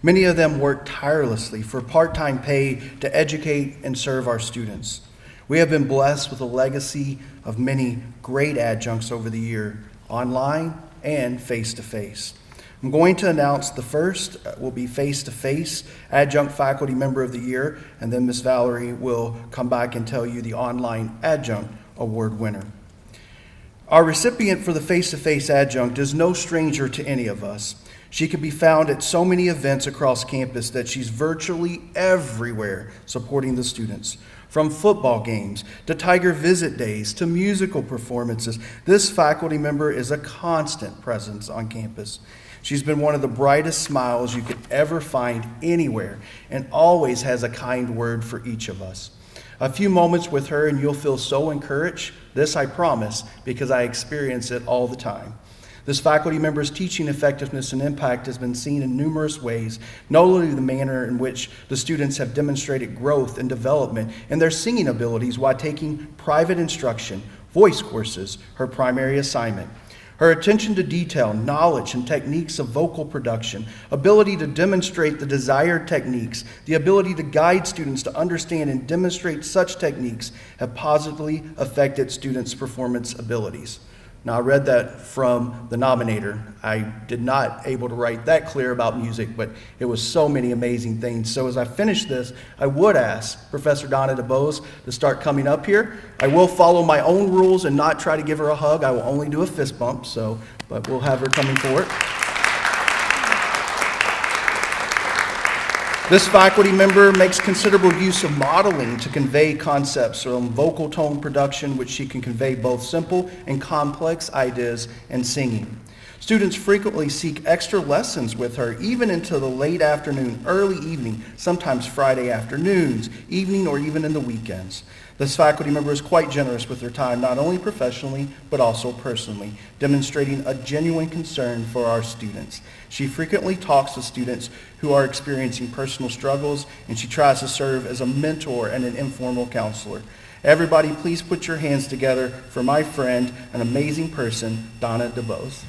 Many of them work tirelessly for part-time pay to educate and serve our students. We have been blessed with a legacy of many great adjuncts over the year, online and face-to-face. I'm going to announce the first will be face-to-face adjunct faculty member of the year, and then Ms. Valerie will come back and tell you the online adjunct award winner. Our recipient for the face-to-face adjunct is no stranger to any of us. She can be found at so many events across campus that she's virtually everywhere supporting the students. From football games to Tiger Visit Days to musical performances, this faculty member is a constant presence on campus. She's been one of the brightest smiles you could ever find anywhere and always has a kind word for each of us. A few moments with her and you'll feel so encouraged. This I promise because I experience it all the time. This faculty member's teaching effectiveness and impact has been seen in numerous ways, not only the manner in which the students have demonstrated growth and development in their singing abilities while taking private instruction, voice courses, her primary assignment. Her attention to detail, knowledge, and techniques of vocal production, ability to demonstrate the desired techniques, the ability to guide students to understand and demonstrate such techniques have positively affected students' performance abilities. Now, I read that from the nominator. I did not able to write that clear about music, but it was so many amazing things. So as I finish this, I would ask Professor Donna DuBose to start coming up here. I will follow my own rules and not try to give her a hug. I will only do a fist bump, but we'll have her coming forward. This faculty member makes considerable use of modeling to convey concepts from vocal tone production, which she can convey both simple and complex ideas in singing. Students frequently seek extra lessons with her, even into the late afternoon, early evening, sometimes Friday afternoons, evening, or even in the weekends. This faculty member is quite generous with her time, not only professionally, but also personally, demonstrating a genuine concern for our students. She frequently talks to students who are experiencing personal struggles, and she tries to serve as a mentor and an informal counselor. Everybody, please put your hands together for my friend, an amazing person, Donna DuBose.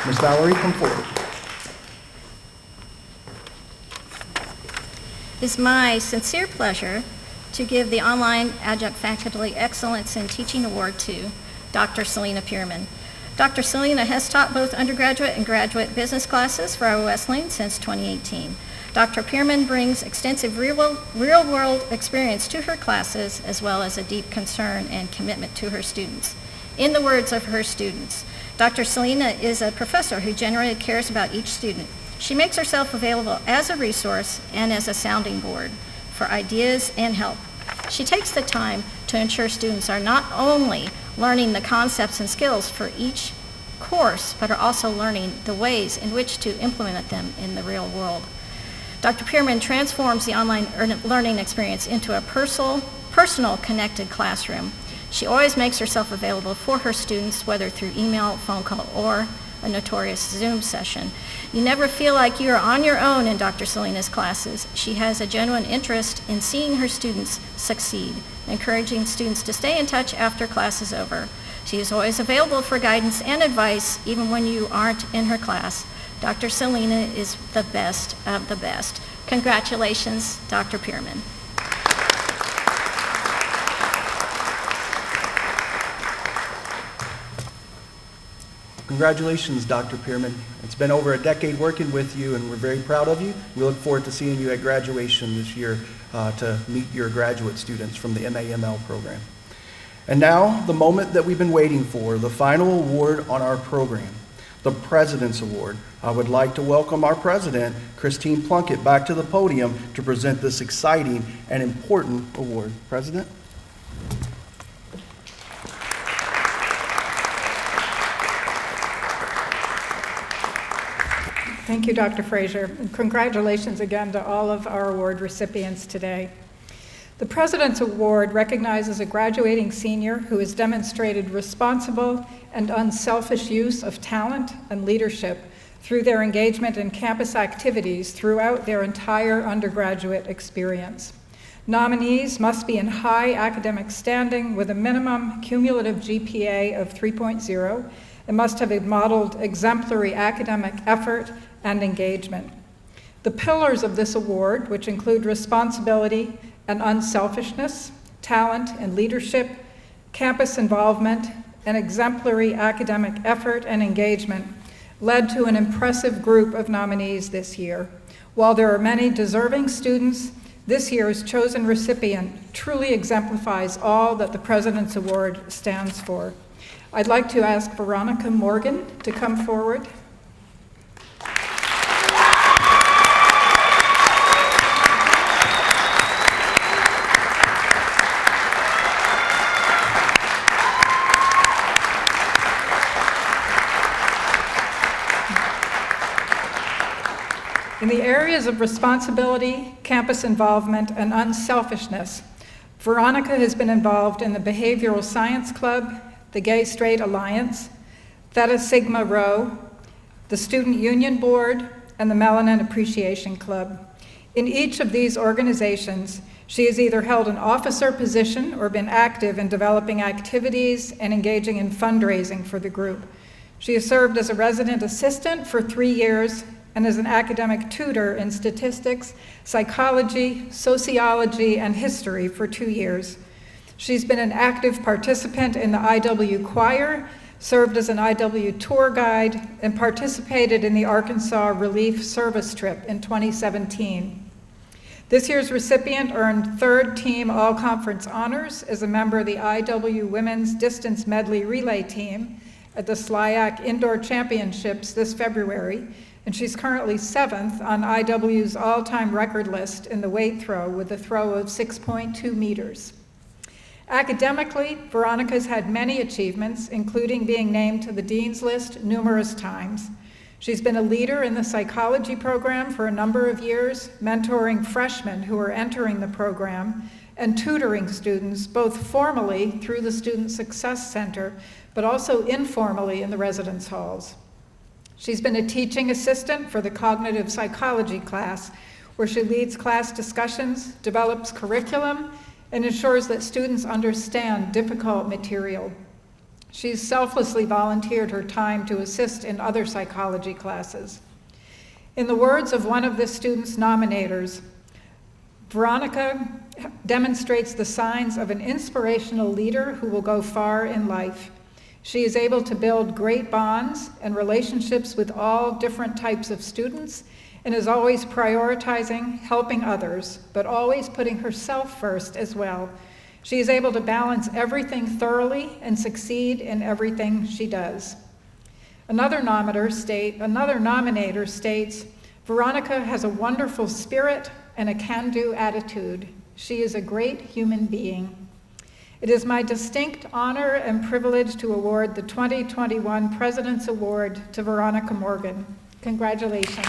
Ms. Valerie, come forward. It is my sincere pleasure to give the Online Adjunct Faculty Excellence in Teaching Award to Dr. Selena Pierman. Dr. Selena has taught both undergraduate and graduate business classes for Iowa Wesleyan since 2018. Dr. Pierman brings extensive real-world experience to her classes, as well as a deep concern and commitment to her students. In the words of her students, Dr. Selena is a professor who genuinely cares about each student. She makes herself available as a resource and as a sounding board for ideas and help. She takes the time to ensure students are not only learning the concepts and skills for each course, but are also learning the ways in which to implement them in the real world. Dr. Pierman transforms the online learning experience into a personal connected classroom. She always makes herself available for her students, whether through email, phone call, or a notorious Zoom session. You never feel like you are on your own in Dr. Selena's classes. She has a genuine interest in seeing her students succeed, encouraging students to stay in touch after class is over. She is always available for guidance and advice, even when you aren't in her class. Dr. Selena is the best of the best. Congratulations, Dr. Pierman. Congratulations, Dr. Pierman. It's been over a decade working with you, and we're very proud of you. We look forward to seeing you at graduation this year to meet your graduate students from the MAML program. And now, the moment that we've been waiting for, the final award on our program, the President's Award. I would like to welcome our president, Christine Plunkett, back to the podium to present this exciting and important award. President? Thank you, Dr. Frazier. And congratulations again to all of our award recipients today. The President's Award recognizes a graduating senior who has demonstrated responsible and unselfish use of talent and leadership through their engagement in campus activities throughout their entire undergraduate experience. Nominees must be in high academic standing with a minimum cumulative GPA of 3.0 and must have modeled exemplary academic effort and engagement. The pillars of this award, which include responsibility and unselfishness, talent and leadership, campus involvement, and exemplary academic effort and engagement, led to an impressive group of nominees this year. While there are many deserving students, this year's chosen recipient truly exemplifies all that the President's Award stands for. I'd like to ask Veronica Morgan to come forward. In the areas of responsibility, campus involvement, and unselfishness, Veronica has been involved in the Behavioral Science Club, the Gay Straight Alliance, Theta Sigma Rho, the Student Union Board, and the Melanin Appreciation Club. In each of these organizations, she has either held an officer position or been active in developing activities and engaging in fundraising for the group. She has served as a resident assistant for 3 years and as an academic tutor in statistics, psychology, sociology, and history for 2 years. She's been an active participant in the IW choir, served as an IW tour guide, and participated in the Arkansas Relief Service Trip in 2017. This year's recipient earned third team all-conference honors as a member of the IW Women's Distance Medley Relay Team at the SLIAC Indoor Championships this February, and she's currently 7th on IW's all-time record list in the weight throw with a throw of 6.2 meters. Academically, Veronica's had many achievements, including being named to the Dean's List numerous times. She's been a leader in the psychology program for a number of years, mentoring freshmen who are entering the program and tutoring students both formally through the Student Success Center, but also informally in the residence halls. She's been a teaching assistant for the cognitive psychology class, where she leads class discussions, develops curriculum, and ensures that students understand difficult material. She's selflessly volunteered her time to assist in other psychology classes. In the words of one of the students' nominators, Veronica demonstrates the signs of an inspirational leader who will go far in life. She is able to build great bonds and relationships with all different types of students and is always prioritizing helping others, but always putting herself first as well. She is able to balance everything thoroughly and succeed in everything she does. Another nominator states, Veronica has a wonderful spirit and a can-do attitude. She is a great human being. It is my distinct honor and privilege to award the 2021 President's Award to Veronica Morgan. Congratulations.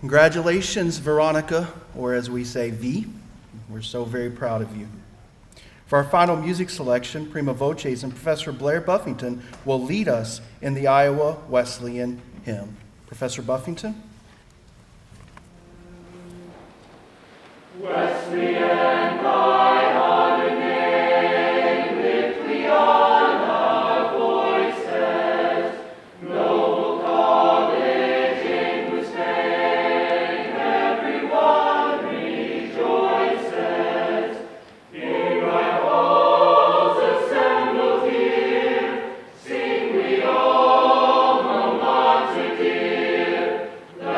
Congratulations, Veronica, or as we say, V. We're so very proud of you. For our final music selection, prima voces and Professor Blair Buffington will lead us in the Iowa Wesleyan hymn. Professor Buffington. Wesleyan, thy honored name, lift we on our voices, noble college in whose fame everyone rejoices. In thy halls assembled here, sing we alma mater dear, the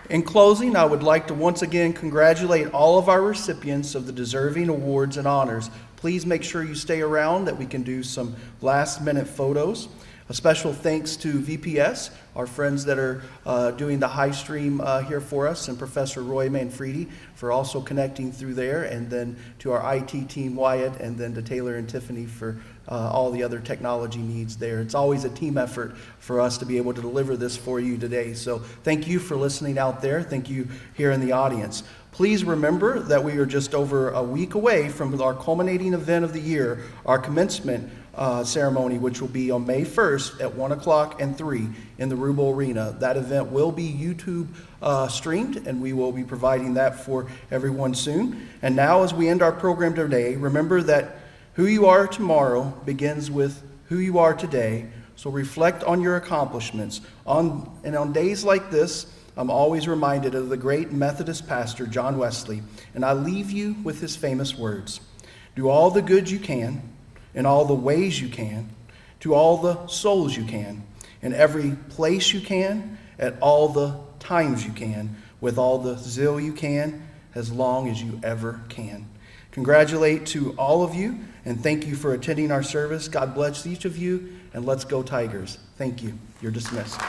In closing, I would like to once again congratulate all of our recipients of the deserving awards and honors. Please make sure you stay around that we can do some last-minute photos. A special thanks to VPS, our friends that are doing the high stream here for us, and Professor Roy Manfredi for also connecting through there, and then to our IT team, Wyatt, and then to Taylor and Tiffany for all the other technology needs there. It's always a team effort for us to be able to deliver this for you today. So thank you for listening out there. Thank you here in the audience. Please remember that we are just over a week away from our culminating event of the year, our commencement ceremony, which will be on May 1st at 1 o'clock and 3 in the Ruble Arena. That event will be YouTube streamed, and we will be providing that for everyone soon. And now, as we end our program today, remember that who you are tomorrow begins with who you are today. So reflect on your accomplishments. And on days like this, I'm always reminded of the great Methodist pastor, John Wesley, and I leave you with his famous words: do all the good you can, in all the ways you can, to all the souls you can, in every place you can, at all the times you can, with all the zeal you can, as long as you ever can. Congratulate to all of you, and thank you for attending our service. God bless each of you, and let's go Tigers. Thank you. You're dismissed.